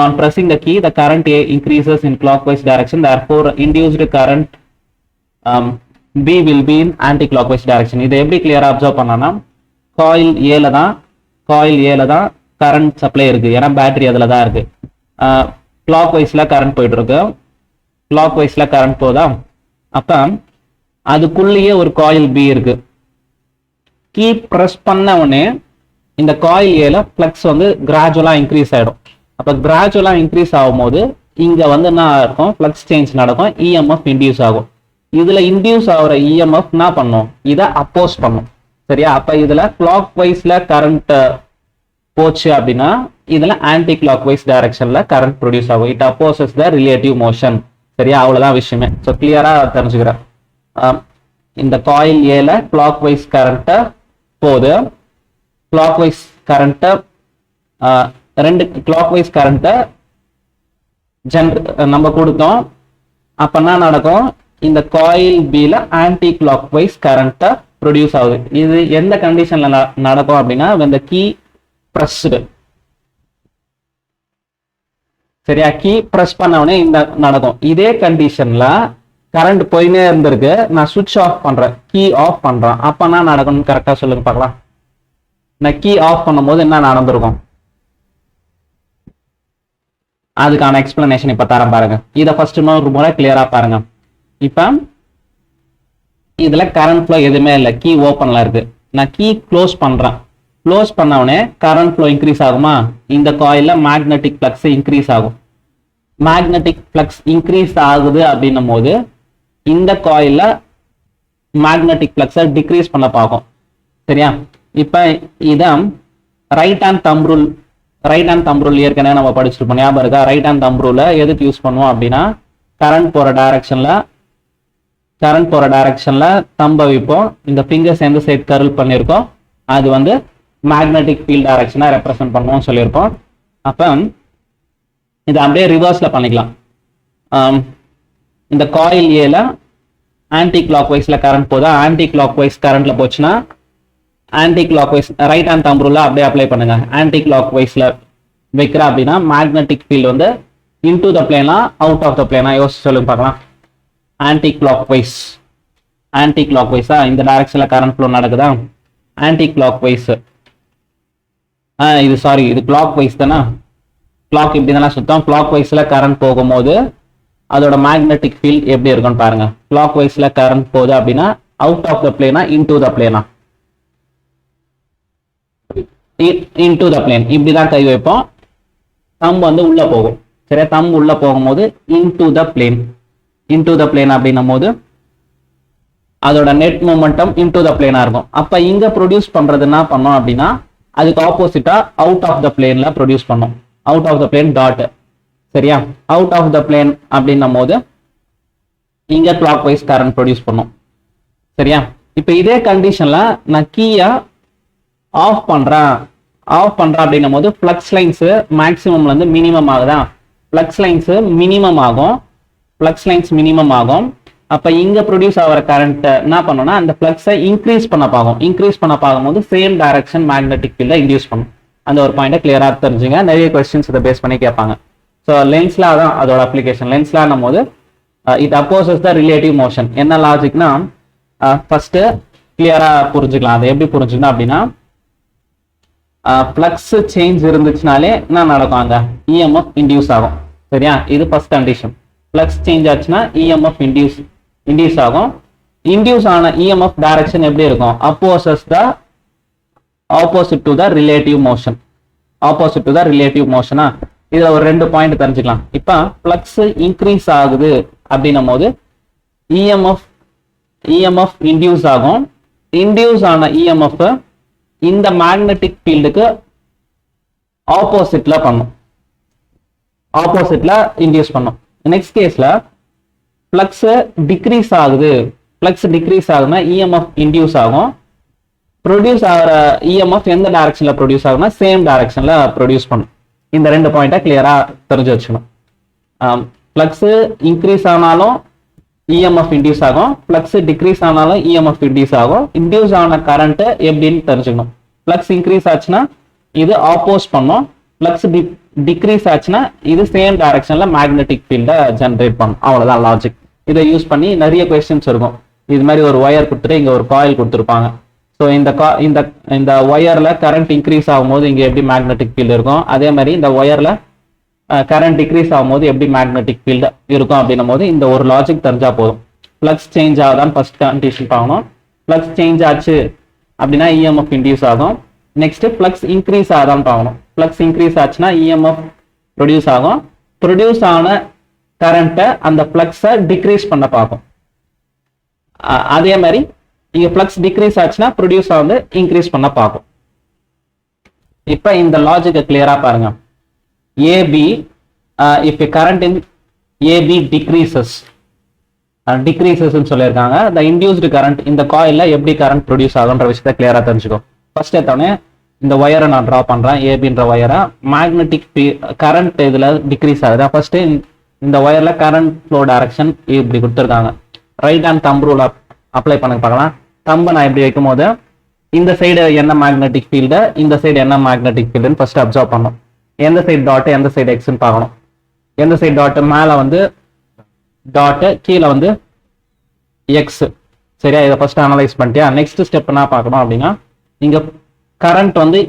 Speaker 1: on pressing the key the current A increases in clockwise direction, therefore induced current B will be in anti-clockwise direction. இதை எப்படி கிளியரா observe பண்ணலாம்னா, coil ஏல தான் current supply இருக்கு, ஏன்னா battery அதுல தான் இருக்கு. கிளாக் வைஸ்ல கரண்ட் போயிட்டு இருக்கு, கிளாக் வைஸ்ல கரண்ட் போதா. அப்ப அதுக்குள்ளேயே ஒரு காயில் பி இருக்கு. கீ பிரஸ் பண்ண உடனே இந்த காயில் ஏல ஃப்ளக்ஸ் வந்து கிராஜுவலா இன்க்ரீஸ் ஆயிடும். அப்ப கிராஜுவலா இன்க்ரீஸ் ஆகும் போது இங்க வந்து என்ன இருக்கும், ஃப்ளக்ஸ் சேஞ்ச் நடக்கும், இஎம்எஃப் இன்டியூஸ் ஆகும். இதுல இன்டியூஸ் ஆகிற இஎம்எஃப் என்ன பண்ணும், இதை அப்போஸ் பண்ணும். சரியா? அப்ப இதுல கிளாக் வைஸ்ல கரண்ட் போச்சு அப்படின்னா இதுல ஆன்டி கிளாக் வைஸ் டைரக்ஷன்ல கரண்ட் ப்ரொடியூஸ் ஆகும். It opposes the relative motion. சரியா? அவ்வளவுதான் விஷயமே. ஸோ கிளியரா தெரிஞ்சுக்கிறேன். இந்த காயில் ஏல கிளாக் வைஸ் கரண்ட் போகுது, கிளாக் வைஸ் கரண்ட் ரெண்டு கிளாக் வைஸ் கரண்ட்டை நம்ம கொடுத்தோம். அப்ப என்ன நடக்கும், இந்த காயில் பில anti clock wise current produce ஆகுது. இது எந்த கண்டிஷன்ல நடக்கும் அப்படின்னா when the key pressed. சரியா? கீ பிரஸ் பண்ண உடனே இந்த நடக்கும். இதே கண்டிஷன்ல கரண்ட் போயினே இருந்திருக்கு, நான் சுவிட்ச் ஆஃப் பண்றேன், கீ ஆஃப் பண்றேன், அப்ப என்ன நடக்கும்னு கரெக்டா சொல்லுங்க பார்க்கலாம். நான் கீ ஆஃப் பண்ணும்போது என்ன நடந்திருக்கும், அதுக்கான எக்ஸ்பிளனேஷன் இப்ப தரேன் பாருங்க. இதை ஃபர்ஸ்ட் ஒரு முறை கிளியரா பாருங்க. இப்ப இதுல கரண்ட் ஃப்ளோ எதுவுமே இல்லை, கீ ஓப்பன்ல இருக்கு. நான் கீ க்ளோஸ் பண்றேன், க்ளோஸ் பண்ண உடனே கரண்ட் ஃப்ளோ இன்க்ரீஸ் ஆகுமா, இந்த காயில்ல மேக்னெட்டிக் ஃப்ளக்ஸ் இன்க்ரீஸ் ஆகும். மேக்னெட்டிக் ஃப்ளக்ஸ் இன்க்ரீஸ் ஆகுது அப்படின்னும் போது இந்த காயில்ல மேக்னெட்டிக் ஃப்ளக்ஸை டிக்ரீஸ் பண்ண பார்க்கும். சரியா? இப்ப இதான் ரைட் ஹேண்ட் தம்ப் ரூல் ஏற்கனவே நம்ம படிச்சிருப்போம், ஞாபகம் இருக்கா? ரைட் ஹேண்ட் தம்ப் ரூலை எதுக்கு யூஸ் பண்ணுவோம் அப்படின்னா, கரண்ட் போற டைரக்ஷன்ல தம்ப வைப்போம். இந்த ஃபிங்கர்ஸ் எந்த சைட் கர்ல் பண்ணியிருக்கோம் அது வந்து மேக்னெட்டிக் ஃபீல்ட் டைரக்ஷனை ரெப்ரசென்ட் பண்ணுவோம் சொல்லியிருப்போம். அப்ப இதை அப்படியே ரிவர்ஸ்ல பண்ணிக்கலாம். இந்த காயில் ஏல ஆன்டி கிளாக் வைஸ்ல கரண்ட் போதா, ஆன்டி கிளாக் வைஸ் கரண்ட்ல போச்சுன்னா anticlockwise right hand thumb ரூல்ல அப்படியே அப்ளை பண்ணுங்க. ஆன்டி கிளாக் வைஸ்ல வைக்கிற அப்படின்னா மேக்னெட்டிக் ஃபீல்ட் வந்து இன்டு த பிளேனா அவுட் ஆஃப் த பிளேனா யோசிச்சு சொல்லுங்க பார்க்கலாம். ஆன்டி கிளாக் வைஸ் ஆன்டி கிளாக் வைஸா இந்த டைரக்ஷன்ல கரண்ட் ஃப்ளோ நடக்குதா, ஆன்டி கிளாக் வைஸ் இது சாரி இது கிளாக் வைஸ் தானே, கிளாக் இப்படி தானே சுத்தம். கிளாக் வைஸ்ல கரண்ட் போகும்போது அதோட மேக்னெட்டிக் ஃபீல்ட் எப்படி இருக்குன்னு பாருங்க. கிளாக் வைஸ்ல கரண்ட் போகுது அப்படின்னா அவுட் ஆஃப் த பிளேனா இன்டு த பிளேனா, இன்டு த பிளேன் இப்படிதான் கை வைப்போம். தம் வந்து உள்ள போகும் சரியா, தம் உள்ள போகும்போது into the plane, into the plane அப்படின்னும் போது அதோட நெட் மொமெண்டம் இன்டு த பிளேனா இருக்கும். அப்ப இங்க ப்ரொடியூஸ் பண்றது என்ன பண்ணோம் அப்படின்னா அதுக்கு ஆப்போசிட்டா அவுட் ஆஃப் த பிளேன்ல ப்ரொடியூஸ் பண்ணோம். Out of the plane dot சரியா, அவுட் ஆஃப் த பிளேன் அப்படின்னும் போது இங்க கிளாக் வைஸ் கரண்ட் ப்ரொடியூஸ் பண்ணும் சரியா. இப்ப இதே கண்டிஷன்ல நான் கீயா ஆஃப் பண்றேன் அப்படின்னும் போது ஃப்ளக்ஸ் லைன்ஸ் மேக்ஸிமம்ல இருந்து மினிமம் ஆகுதா, ஃப்ளக்ஸ் லைன்ஸ் மினிமம் ஆகும், ஃப்ளக்ஸ் லைன்ஸ் மினிமம் ஆகும். அப்ப இங்க ப்ரொடியூஸ் ஆகிற கரண்ட் என்ன பண்ணோம்னா அந்த ஃப்ளக்ஸை இன்க்ரீஸ் பண்ண பார்க்கும். இன்க்ரீஸ் பண்ண பார்க்கும்போது சேம் டைரக்ஷன் மேக்னெட்டிக் ஃபீல்டை இன்டியூஸ் பண்ணும். அந்த ஒரு பாயிண்ட்டை கிளியரா தெரிஞ்சுங்க. நிறைய கொஸ்டின்ஸ் இதை பேஸ் பண்ணி கேட்பாங்க. ஸோ லென்ஸ்ல அதான் அதோட அப்ளிகேஷன். லென்ஸ்லாம் போது it opposes the relative motion. என்ன லாஜிக்னா ஃபர்ஸ்ட் கிளியரா புரிஞ்சுக்கலாம். அதை எப்படி புரிஞ்சுக்கணும் அப்படின்னா ஃப்ளக்ஸ் சேஞ்ச் இருந்துச்சுனாலே என்ன நடக்கும், அங்க இஎம்எஃப் இன்டியூஸ் ஆகும் சரியா. இது ஃபர்ஸ்ட் கண்டிஷன். ஃப்ளக்ஸ் சேஞ்ச் ஆச்சுன்னா இஎம்எஃப் இன்டியூஸ் ஆகும். இன்டியூஸ் ஆன இஎம்எஃப் டைரக்ஷன் எப்படி இருக்கும், opposite to the relative motion, opposite to the relative மோஷனா. இதுல ஒரு 2 பாயிண்ட் தெரிஞ்சுக்கலாம். இப்ப ஃப்ளக்ஸ் இன்க்ரீஸ் ஆகுது அப்படின்னும் போது இஎம்எஃப் இன்டியூஸ் ஆகும். இன்டியூஸ் ஆன இஎம்எஃப் இந்த மேக்னெட்டிக் ஃபீல்டுக்கு ஆப்போசிட்ல பண்ணும், ஆப்போசிட்ல இன்டியூஸ் பண்ணும். நெக்ஸ்ட் கேஸ்ல ஃப்ளக்ஸ் டிக்ரீஸ் ஆகுது, ஃப்ளக்ஸ் டிக்ரீஸ் ஆகுதுன்னா இஎம்எஃப் இன்டியூஸ் ஆகும். ப்ரொடியூஸ் ஆகிற இஎம்எஃப் எந்த டைரக்ஷன்ல ப்ரொடியூஸ் ஆகும்னா சேம் டைரக்ஷன்ல ப்ரொடியூஸ் பண்ணும். இந்த 2 பாயிண்டை கிளியரா தெரிஞ்சு வச்சுக்கணும். ஃப்ளக்ஸ் இன்க்ரீஸ் ஆனாலும் இஎம்எஃப் இன்டியூஸ் ஆகும், ஃப்ளக்ஸ் டிக்ரீஸ் ஆனாலும் இஎம்எஃப் இன்டியூஸ் ஆகும். இன்டியூஸ் ஆன கரண்ட் எப்படின்னு தெரிஞ்சுக்கணும். ஃப்ளக்ஸ் இன்க்ரீஸ் ஆச்சுன்னா இது ஆப்போஸ் பண்ணும், ஃப்ளக்ஸ் டிக்ரீஸ் ஆச்சுன்னா இது சேம் டைரக்ஷன்ல மேக்னெட்டிக் ஃபீல்டை ஜென்ரேட் பண்ணும். அவ்வளவுதான் லாஜிக். இதை யூஸ் பண்ணி நிறைய கொஸ்டின்ஸ் இருக்கும். இது மாதிரி ஒரு ஒயர் கொடுத்துட்டு இங்க ஒரு காயில் கொடுத்துருப்பாங்க. ஸோ இந்த ஒயர்ல கரண்ட் இன்க்ரீஸ் ஆகும்போது இங்க எப்படி மேக்னெட்டிக் ஃபீல்டு இருக்கும், அதே மாதிரி இந்த ஒயர்ல கரண்ட் டிக்ரீஸ் ஆகும்போது எப்படி மேக்னெட்டிக் ஃபீல்டு இருக்கும் அப்படின்னும் போது இந்த ஒரு லாஜிக் தெரிஞ்சா போதும். ஃப்ளக்ஸ் சேஞ்ச் ஆகுதான் ஃபர்ஸ்ட் கண்டிஷன் பார்க்கணும். ஃப்ளக்ஸ் சேஞ்ச் ஆச்சு அப்படின்னா இஎம்எஃப் இன்டியூஸ் ஆகும். நெக்ஸ்ட் ஃப்ளக்ஸ் இன்க்ரீஸ் ஆகுதான்னு பார்க்கணும். ஃப்ளக்ஸ் இன்க்ரீஸ் ஆச்சுன்னா இஎம்எஃப் ப்ரொடியூஸ் ஆகும். ப்ரொடியூஸ் ஆன கரண்ட்டை அந்த ஃப்ளக்ஸை டிக்ரீஸ் பண்ண பார்க்கும். அதே மாதிரி இங்க ஃப்ளக்ஸ் டிக்ரீஸ் ஆச்சுன்னா ப்ரொடியூஸ் வந்து இன்க்ரீஸ் பண்ண பார்க்கும். இப்ப இந்த லாஜிக்கை கிளியரா பாருங்க. AB if a current in AB decreases சொல்லியிருக்காங்க. the induced current இந்த காயில்ல எப்படி கரண்ட் ப்ரொடியூஸ் ஆகுன்ற விஷயத்தை கிளியரா தெரிஞ்சுக்கோ. ஃபர்ஸ்ட் எடுத்தோடனே இந்த ஒயரை நான் டிரா பண்றேன். ஏபின்ற ஒயரை மேக்னெட்டிக் கரண்ட் இதுல டிக்ரீஸ் ஆகுது. ஃபர்ஸ்ட் இந்த ஒயர்ல கரண்ட் ஃப்ளோ டைரக்ஷன் இப்படி கொடுத்துருக்காங்க. Right hand thumb rule apply பண்ண பார்க்கலாம். தம்பை நான் இப்படி வைக்கும் போது இந்த சைடு என்ன மேக்னெட்டிக் ஃபீல்டு, இந்த சைடு என்ன மேக்னெட்டிக் ஃபீல்டுன்னு ஃபர்ஸ்ட் அப்சர்வ் பண்ணும். எந்த சைடு டாட் எந்த சைடு எக்ஸ்ன்னு பார்க்கணும். எந்த சைடு டாட் மேல வந்து டாட் கீழே வந்து எக்ஸ் சரியா. இதை ஃபர்ஸ்ட் அனலைஸ் பண்ணிட்டியா. நெக்ஸ்ட் ஸ்டெப் என்ன பார்க்கணும் அப்படின்னா இங்க கரண்ட் வந்து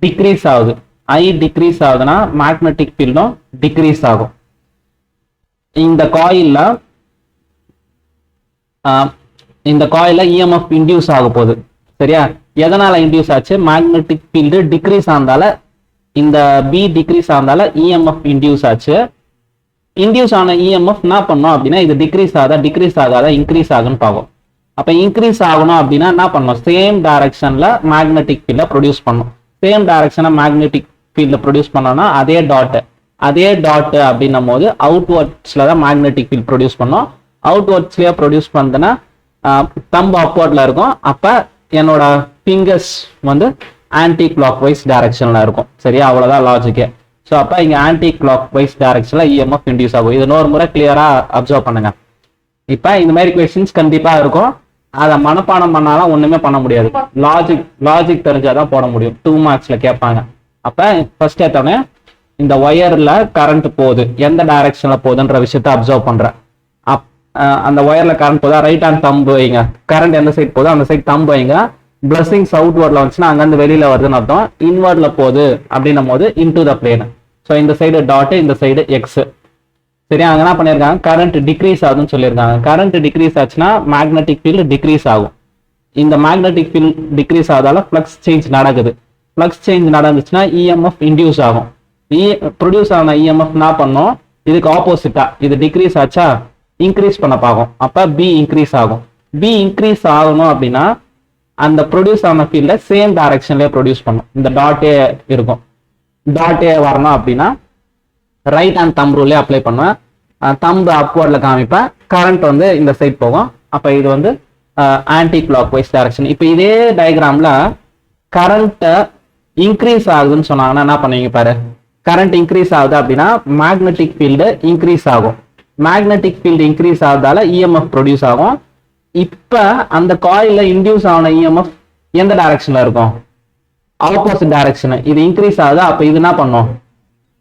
Speaker 1: டிக்ரீஸ் ஆகுது. ஐ டிக்ரீஸ் ஆகுதுன்னா மேக்னெட்டிக் ஃபீல்டும் டிக்ரீஸ் ஆகும். இந்த காயில்ல இஎம்எஃப் இன்டியூஸ் ஆக போகுது சரியா. எதனால இன்டியூஸ் ஆச்சு, மேக்னெட்டிக் ஃபீல்டு டிக்ரீஸ் ஆனால, இந்த பி டிக்ரீஸ் ஆனால இஎம்எஃப் இன்டியூஸ் ஆச்சு. இன்டியூஸ் ஆன இஎம்எஃப் என்ன பண்ணும் அப்படின்னா இது டிக்ரீஸ் ஆகாதா இன்க்ரீஸ் ஆகுன்னு பார்க்கும். அப்ப இன்க்ரீஸ் ஆகணும் அப்படின்னா என்ன பண்ணும், சேம் டைரக்ஷன்ல மேக்னெட்டிக் ஃபீல்ட ப்ரொடியூஸ் பண்ணும். சேம் டைரக்ஷன்ல மேக்னெட்டிக் ஃபீல்ட ப்ரொடியூஸ் பண்ணோம்னா அதே டாட் அப்படின்னும் போது அவுட்வர்ட்ஸ்ல தான் மேக்னெட்டிக் ஃபீல்ட் ப்ரொடியூஸ் பண்ணும். அவுட்வர்ட்ஸ்லயே ப்ரொடியூஸ் பண்ணதுன்னா தம்பு அப்வர்ட்ல இருக்கும். அப்ப என்னோட ஃபிங்கர்ஸ் வந்து ஆன்டி கிளாக் வைஸ் டைரக்ஷன்ல இருக்கும் சரியா. அவ்வளவுதான் லாஜிக்கே. ஸோ அப்ப இங்க ஆன்டி கிளாக் வைஸ் டைரக்ஷன்ல இஎம்எஃப் இன்டியூஸ் ஆகும். இது இன்னொரு முறை கிளியரா அப்சர்வ் பண்ணுங்க. இப்ப இந்த மாதிரி கொஸ்டின்ஸ் கண்டிப்பா இருக்கும். அதை மனப்பாடம் பண்ணாலும் ஒண்ணுமே பண்ண முடியாது. லாஜிக் தெரிஞ்சாதான் போட முடியும். 2 மார்க்ஸ்ல கேட்பாங்க. அப்ப ஃபர்ஸ்ட் எடுத்தோடனே இந்த ஒயர்ல கரண்ட் போகுது, எந்த டைரக்ஷன்ல போகுதுன்ற விஷயத்த அப்சர்வ் பண்றேன். அந்த ஒயர்ல கரண்ட் போதா, ரைட் ஹேண்ட் தம்ப் வைங்க. கரண்ட் எந்த சைட் போதோ அந்த சைட் தம்ப் வைங்க. பிளஸிங்ஸ் அவுட்வர்ட்ல வந்துச்சுன்னா அங்கிருந்து வெளியில வருதுன்னு அர்த்தம். இன்வர்ட்ல போகுது அப்படின்னும் போது இன்டு த பிளேன். ஸோ இந்த சைடு டாட், இந்த சைடு எக்ஸ். சரியா, அங்க என்ன பண்ணிருக்காங்க, கரண்ட் டிக்ரீஸ் ஆகுதுன்னு சொல்லியிருக்காங்க. கரண்ட் டிக்ரீஸ் ஆச்சுன்னா மேக்னெட்டிக் ஃபீல்டு டிக்ரீஸ் ஆகும். இந்த மேக்னெட்டிக் ஃபீல்ட் டிக்ரீஸ் ஆகுதால ஃப்ளக்ஸ் சேஞ்ச் நடக்குது. ஃப்ளக்ஸ் சேஞ்ச் நடந்துச்சுன்னா இஎம்எஃப் இன்டியூஸ் ஆகும். ப்ரொடியூஸ் ஆன இஎம்எஃப் என்ன பண்ணும், இதுக்கு ஆப்போசிட்டா இது டிக்ரீஸ் ஆச்சா இன்க்ரீஸ் பண்ண பார்க்கும். அப்ப பி இன்க்ரீஸ் ஆகும். பி இன்க்ரீஸ் ஆகணும் அப்படின்னா அந்த ப்ரொடியூஸ் ஆன ஃபீல்ட சேம் டைரக்ஷன்லயே ப்ரொடியூஸ் பண்ணும். இந்த டாட்டே இருக்கும். டாட்டே வரணும் அப்படின்னா ரைட் ஹேண்ட் தம்ப் ரூலே அப்ளை பண்ணுவேன். தம்ப் அப்வர்ட்ல காமிப்பேன். கரண்ட் வந்து இந்த சைட் போகும். அப்ப இது வந்து ஆன்டி கிளாக் வைஸ் டைரக்ஷன். இப்போ இதே டயக்ராம்ல கரண்ட் இன்க்ரீஸ் ஆகுதுன்னு சொன்னாங்கன்னா என்ன பண்ணுவீங்க பாரு. கரண்ட் இன்க்ரீஸ் ஆகுது அப்படின்னா மேக்னெட்டிக் ஃபீல்டு இன்க்ரீஸ் ஆகும். மேக்னெட்டிக் ஃபீல்டு இன்க்ரீஸ் ஆகுதால இஎம்எஃப் ப்ரொடியூஸ் ஆகும். இப்ப அந்த காயில இன்டியூஸ் ஆன இஎம்எஃப் எந்த டைரக்ஷன்ல இருக்கும், ஆப்போசிட் டைரக்ஷன். இது இன்க்ரீஸ் ஆகுதா, அப்ப இது என்ன பண்ணும்,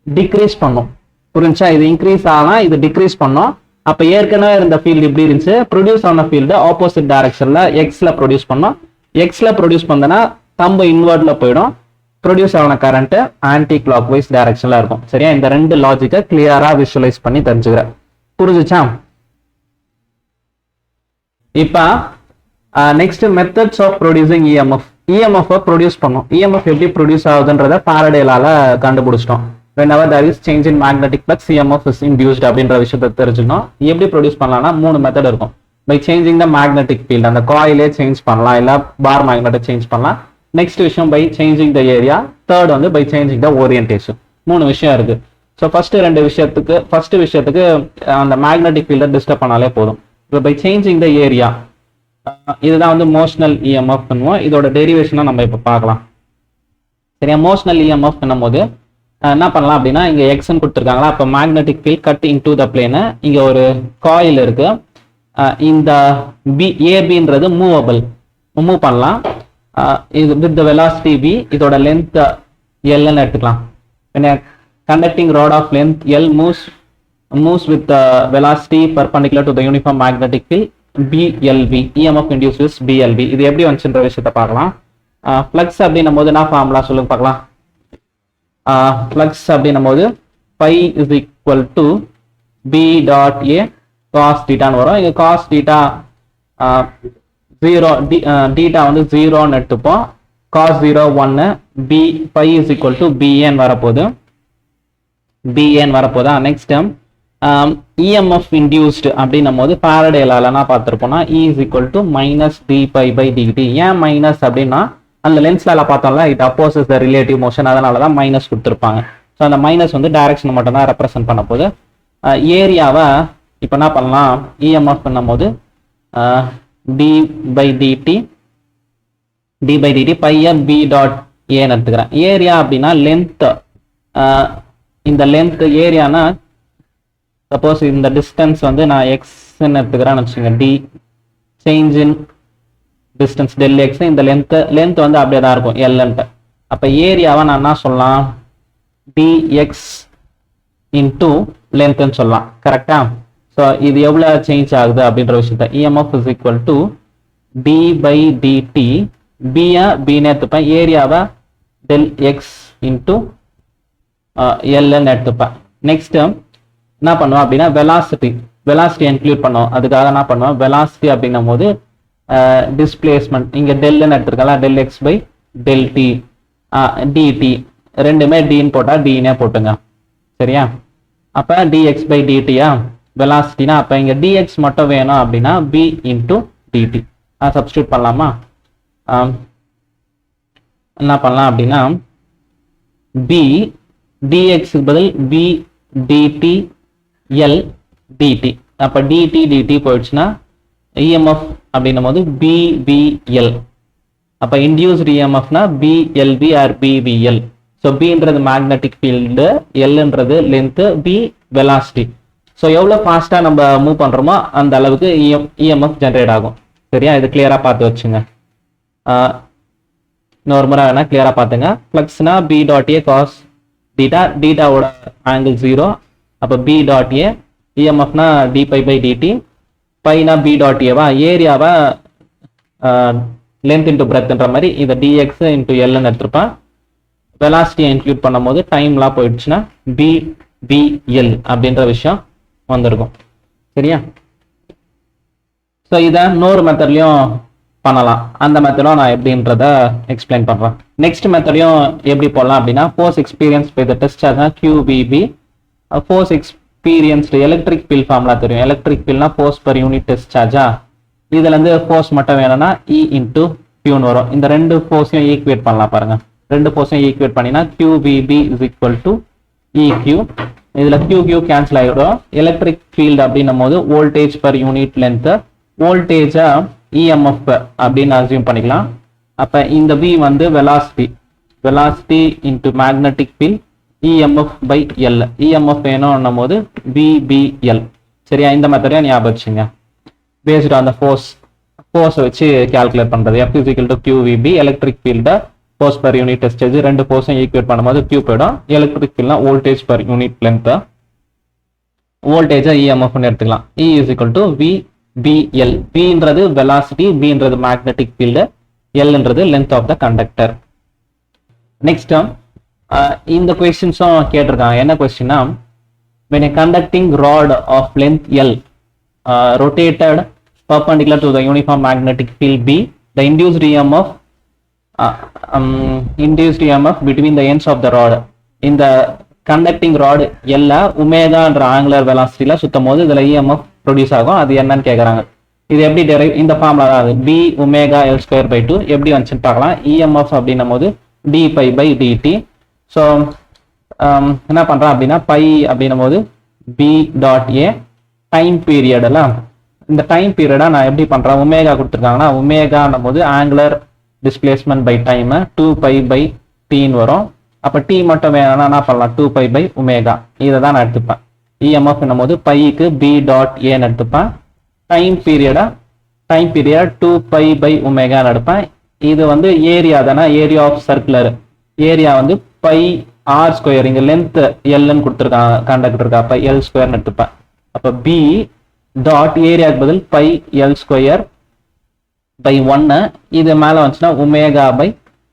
Speaker 1: டிக்ரீஸ் பண்ணும். புரிஞ்சா, இது இன்க்ரீஸ் ஆனா இது டிக்ரீஸ் பண்ணும். அப்ப ஏற்கனவே இருந்த ஃபீல்டு இப்படி இருந்துச்சு, ப்ரொடியூஸ் ஆன ஃபீல்டு ஆப்போசிட் டைரக்ஷன்ல எக்ஸ்ல ப்ரொடியூஸ் பண்ணும். எக்ஸ்ல ப்ரொடியூஸ் பண்ணனா தம்பு இன்வர்ட்ல போயிடும். ப்ரொடியூஸ் ஆன கரண்ட் ஆன்டி கிளாக் வைஸ் டைரக்ஷன்ல இருக்கும். சரியா, இந்த ரெண்டு லாஜிக்கை கிளியரா விஷுவலைஸ் பண்ணி தெரிஞ்சுக்கிறேன். புரிஞ்சுச்சா? இப்ப next methods of producing EMF. EMF produce பண்ணும். இஎம்எஃப் எப்படி ப்ரொடியூஸ் ஆகுதுன்றத ஃபாரடேலால கண்டுபிடிச்சிட்டோம். whenever there is change in magnetic flux EMF is induced அப்படின்ற விஷயத்தை தெரிஞ்சுக்கணும். எப்படி ப்ரொடியூஸ் பண்ணலாம்னா 3 மெத்தட் இருக்கும். By changing the magnetic field, அந்த காயிலே சேஞ்ச் பண்ணலாம், இல்ல பார் மேக்னெட்டை சேஞ்ச் பண்ணலாம். நெக்ஸ்ட் விஷயம் by changing the area. Third வந்து பை சேஞ்சிங் த ஓரியன்டேஷன். 3 விஷயம் இருக்கு. ஸோ ஃபர்ஸ்ட் விஷயத்துக்கு அந்த மேக்னெட்டிக் ஃபீல்டை டிஸ்டர்ப் பண்ணாலே போதும். இப்போ பை சேஞ்சிங் த ஏரியா, இதுதான் வந்து மோஷனல் இஎம்எஃப் பண்ணுவோம். இதோட டெரிவேஷனை நம்ம இப்போ பார்க்கலாம். சரியா, மோஷனல் இஎம்எஃப் பண்ணும் போது என்ன பண்ணலாம் அப்படின்னா, இங்க எக்ஸ்ன்னு கொடுத்துருக்காங்களா, அப்போ magnetic field cut in to the plane. இங்க ஒரு காயில் இருக்கு. இந்த ஏபின்றது மூவபிள், மூவ் பண்ணலாம். இது வித் த வெலாசிட்டி v, இதோட லென்த் எல்ன்னு எடுத்துக்கலாம். Conducting rod of length L moves with the velocity perpendicular to the uniform magnetic field BLV. EMF induces BLV. இது எப்படி வந்துச்சுன்ற விஷயத்தை பார்க்கலாம். ஃப்ளக்ஸ் அப்படின்னும் போது என்ன ஃபார்முலா சொல்லுங்க பார்க்கலாம். ஃப்ளக்ஸ் அப்படின்னும் போது phi is equal to B dot A cos theta வரும். இங்க cos theta 0, theta வந்து 0ன்னு எடுத்துப்போம். cos 0 1, B phi is equal to BN வரப்போகுது. BN வரப்போதா. நெக்ஸ்ட் டேர்ம் EMF induced அப்படின்னும் போது ஃபாரடேலால என்ன பார்த்துருப்போம்னா E is equal to minus d pi by dt. ஏன் மைனஸ் அப்படின்னா அந்த லென்ஸ்ல பார்த்தோம்ல, it opposes the relative motion, அதனால தான் மைனஸ் கொடுத்துருப்பாங்க. ஸோ அந்த மைனஸ் வந்து டைரக்ஷன் மட்டும் தான் ரெப்ரசென்ட் பண்ண போது. ஏரியாவை இப்போ என்ன பண்ணலாம், EMF பண்ணும்போது d by dt பைய b டாட் ஏன்னு எடுத்துக்கிறேன். ஏரியா அப்படின்னா லென்த். இந்த லென்த் ஏரியானா சப்போஸ் இந்த டிஸ்டன்ஸ் வந்து நான் எக்ஸ்ன்னு எடுத்துக்கிறேன்னு வச்சுக்கோங்க. D change in distance del x. இந்த லென்த் வந்து அப்படியே தான் இருக்கும் எல்ன்ட்டு. அப்போ ஏரியாவை நான் என்ன சொல்லலாம், டிஎக்ஸ் இன்டூ லென்த்ன்னு சொல்லலாம். கரெக்டா? ஸோ இது எவ்வளோ சேஞ்ச் ஆகுது அப்படின்ற விஷயத்த EMF is equal to d by dt. பியை பின்னு எடுத்துப்பேன், ஏரியாவை டெல் எக்ஸ் இன்டூ எல்ன்னு எடுத்துப்பேன். நெக்ஸ்ட் என்ன பண்ணுவோம் அப்படின்னா வெலாசிட்டி இன்க்ளூட் பண்ணுவோம். அதுக்காக என்ன பண்ணுவோம், வெலாசிட்டி அப்படின்னும் போது டிஸ்பிளேஸ்மெண்ட் இங்கே டெல்லுன்னு எடுத்துருக்கலாம். Del X by del T DT, ரெண்டுமே டின்னு போட்டால் டினே போட்டுங்க. சரியா? அப்போ டிஎக்ஸ் பை டிடியா வெலாசிட்டினா, அப்போ இங்கே டிஎக்ஸ் மட்டும் வேணும் அப்படின்னா பி இன்டூ டிடி சப்ஸ்டியூட் பண்ணலாமா? என்ன பண்ணலாம் அப்படின்னா பி டிஎக்ஸுக்கு பதில் பி டிடி எல் டிடி. அப்போ டிடி டிடி போயிடுச்சுன்னா இஎம்எஃப் அப்படின்னும் போது பிபிஎல். அப்போ இன்டியூஸ்டு இஎம்எஃப்னா பிஎல்பி ஆர் பிபிஎல். ஸோ பின்றது மேக்னெட்டிக் ஃபீல்டு, எல்ன்றது லென்த்து, பி வெலாசிட்டி. ஸோ எவ்வளோ ஃபாஸ்ட்டாக நம்ம மூவ் பண்ணுறோமோ அந்த அளவுக்கு இஎம்எஃப் ஜென்ரேட் ஆகும். சரியா? இது கிளியராக பார்த்து வச்சுங்க. இன்னொரு முறை வேணா கிளியராக பார்த்துங்க. ஃப்ளக்ஸ்னா B dot A cos theta, டீட்டாவோட ஆங்கிள் 0. அப்போ பி டாட் ஏ. இஎம்எஃப்னா டி பை பை டிடி. பைனா பி டாட் ஏவா ஏரியாவை லென்த் இன்டூ பிரெத்ன்ற மாதிரி இதை டிஎக்ஸ் இன்டூ எல்னு எடுத்திருப்பேன். வெலாசிட்டியை இன்க்ளூட் பண்ணும்போது டைம்லாம் போயிடுச்சுன்னா பிபிஎல் அப்படின்ற விஷயம் வந்திருக்கும். சரியா? ஸோ இதை இன்னொரு மெத்தட்லையும் பண்ணலாம். அந்த மெத்தடும் நான் எப்படின்றத எக்ஸ்பிளைன் பண்ணுறேன். நெக்ஸ்ட் மெத்தடையும் எப்படி போடலாம் அப்படின்னா, force experience by the test charge QVB. Force experienced electric field formula தெரியும். எலக்ட்ரிக் ஃபீல்ட்னா ஃபோர்ஸ் பர் யூனிட் டெஸ்ட் சார்ஜா. இதுலேருந்து ஃபோர்ஸ் மட்டும் வேணும்னா இ இன்டூ கியூன்னு வரும். இந்த ரெண்டு ஃபோர்ஸையும் ஈக்குவேட் பண்ணலாம் பாருங்க. ரெண்டு ஃபோர்ஸையும் ஈக்குவேட் பண்ணினா QVB is equal to EQ. இதில் கியூ கேன்சல் ஆகிடும். எலக்ட்ரிக் ஃபீல்டு அப்படின்னும் போது வோல்டேஜ் பர் யூனிட் லென்த்து, வோல்டேஜா இஎம்எஃப் அப்படின்னு அசியூம் பண்ணிக்கலாம். அப்போ இந்த V வந்து velocity into magnetic field EMF by L. EMF வேணும்னும் போது விபிஎல். சரியா? இந்த மெத்தடையும் ஞாபகம் வச்சுங்க. பேஸ்டு ஆன் த ஃபோர்ஸை வச்சு கால்குலேட் பண்ணுறது. F is equal to QVB. Electric ஃபீல்டை ஃபோர்ஸ் பர் யூனிட் டெஸ்டேஜ் ரெண்டு ஃபோர்ஸும் ஈக்குவேட் பண்ணும்போது Q போயிடும். எலக்ட்ரிக் ஃபீல்ட்னா வோல்டேஜ் பர் யூனிட் லென்த்தை, வோல்டேஜை இஎம்எஃப்னு எடுத்துக்கலாம். E is equal to VBL. Vன்றது velocity, Bன்றது magnetic field, Lன்றது length of the conductor. Next term, இந்த questions-உம் கேட்டிருக்காங்க. என்ன questionனா, when a conducting rod of length L rotated perpendicular to the uniform magnetic field B, the induced EMF between the ends of the rod. இந்த conducting rod L ஒமேகான்ற angular velocity-ல சுத்தும் போது இதுல EMF produce ஆகும். அது என்னன்னு கேட்குறாங்க. இது எப்படி டெரைவ், இந்த ஃபார்முலா தான் அது. B omega L square by 2 எப்படி வந்துச்சுன்னு பார்க்கலாம். இஎம்எஃப் அப்படின்னும் போது d phi by dt. So என்ன பண்ணுறேன் அப்படின்னா, பை அப்படின்னும் போது பி டாட் ஏ டைம் பீரியடெல்லாம். இந்த டைம் பீரியடா நான் எப்படி பண்ணுறேன், ஒமேகா கொடுத்துருக்காங்கன்னா ஒமேகான்னும் போது angular displacement by time 2 pi by டின்னு வரும். அப்போ டி மட்டும் வேணும்னா என்ன பண்ணலாம், 2 பை பை ஒமேகா. இதை தான் நான் எடுத்துப்பேன். இஎம்எஃப் என்னும் போது பைக்கு பி டாட் ஏன்னு எடுத்துப்பேன். டைம் பீரியட் 2 பை பை ஒமேகான்னு எடுப்பேன். இது வந்து ஏரியா தானே, ஏரியா ஆஃப் சர்க்குலர். ஏரியா வந்து பை ஆர் ஸ்கொயர். இங்கே லென்த் எல்ன்னு கொடுத்துருக்காங்க கண்டக்டருக்கு, அப்போ எல் ஸ்கொயர்னு எடுத்துப்பேன். அப்போ பி டாட் ஏரியாவுக்கு பதில் பை எல் ஸ்கொயர் பை 1. இது மேலே வந்துச்சுன்னா omega by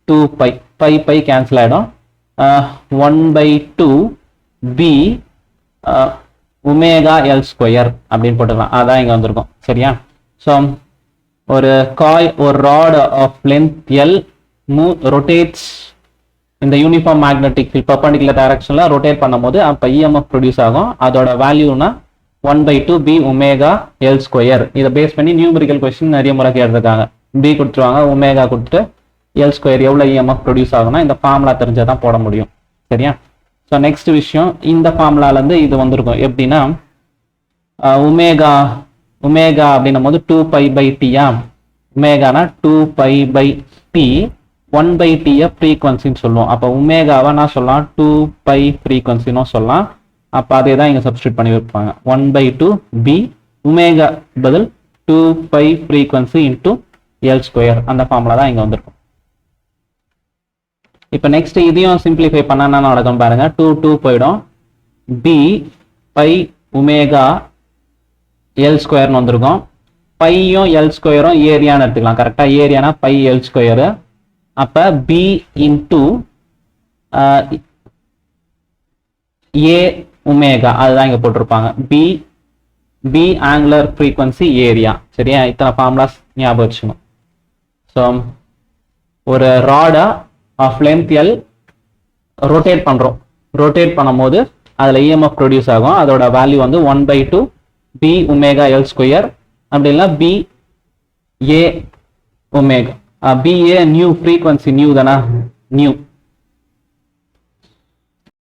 Speaker 1: 2 pi. Pi cancel ஆகிடும். 1/2 பி ஒமேகா எல் ஸ்கொயர் அப்படின்னு போட்டுக்கலாம். அதான் இங்கே வந்திருக்கும். சரியா? ஸோ ஒரு rod of length L rotates இந்த யூனிஃபார்ம் மேக்னெட்டிக் ஃபீல்ட் பர்பெண்டிகுலர் டைரக்ஷனில் ரொட்டேட் பண்ணும்போது அப்போ இஎம்எஃப் ப்ரொடியூஸ் ஆகும். அதோட வேல்யூனா 1/2 பி ஒமேகா எல் ஸ்கொயர். இதை பேஸ் பண்ணி நியூமெரிக்கல் கொஸ்டின் நிறைய முறை கேட்டிருக்காங்க. பி கொடுத்துருவாங்க, ஒமேகா கொடுத்துட்டு எல் ஸ்கொயர் எவ்வளோ இஎம்எஃப் ப்ரொடியூஸ் ஆகும்னா இந்த ஃபார்முலா தெரிஞ்சால் தான் போட முடியும். சரியா? ஸோ நெக்ஸ்ட் விஷயம், இந்த ஃபார்முலாலேருந்து இது வந்திருக்கும். எப்படின்னா ஒமேகா அப்படின்னும் போது 2 பை பை டியா. ஒமேகானா 2 பை பை டி. 1/t ஃப்ரீக்வன்சின்னு சொல்லுவோம். அப்போ ஒமேகாவை நான் சொல்லலாம் 2 பை ஃப்ரீக்வன்சின்னு சொல்லலாம். அப்போ அதே தான் இங்கே சப்ஸ்டியூட் பண்ணி வைப்பாங்க. 1/2 பி ஒமேகா பதில் 2 pi frequency into L square. அந்த ஃபார்முலா தான் இங்கே வந்திருக்கும். இப்போ நெக்ஸ்ட் இதையும் சிம்பிளிஃபை பண்ணா என்ன நடக்கும் பாருங்க. 2 போயிடும். பி பை ஒமேகா எல் ஸ்கொயர்னு வந்திருக்கும். பையும் எல் ஸ்கொயரும் ஏரியான்னு எடுத்துக்கலாம். கரெக்டாக ஏரியானா பை எல் ஸ்கொயரு. அப்போ பி இன்டூ ஏ ஒமேகா அதுதான் இங்கே போட்டிருப்பாங்க. B angular frequency area. சரியா? இத்தனை ஃபார்முலாஸ் ஞாபகம் வச்சுக்கணும். ஸோ ஒரு ராடா ஆஃப் லென்த் எல் ரொட்டேட் பண்ணுறோம். ரொட்டேட் பண்ணும்போது அதில் இஎம்எஃப் ப்ரொடியூஸ் ஆகும். அதோட வேல்யூ வந்து 1/2 பி ஒமேகா எல் ஸ்கொயர். அப்படி இல்லைனா B A omega. BA nu frequency nu தானே, நியூ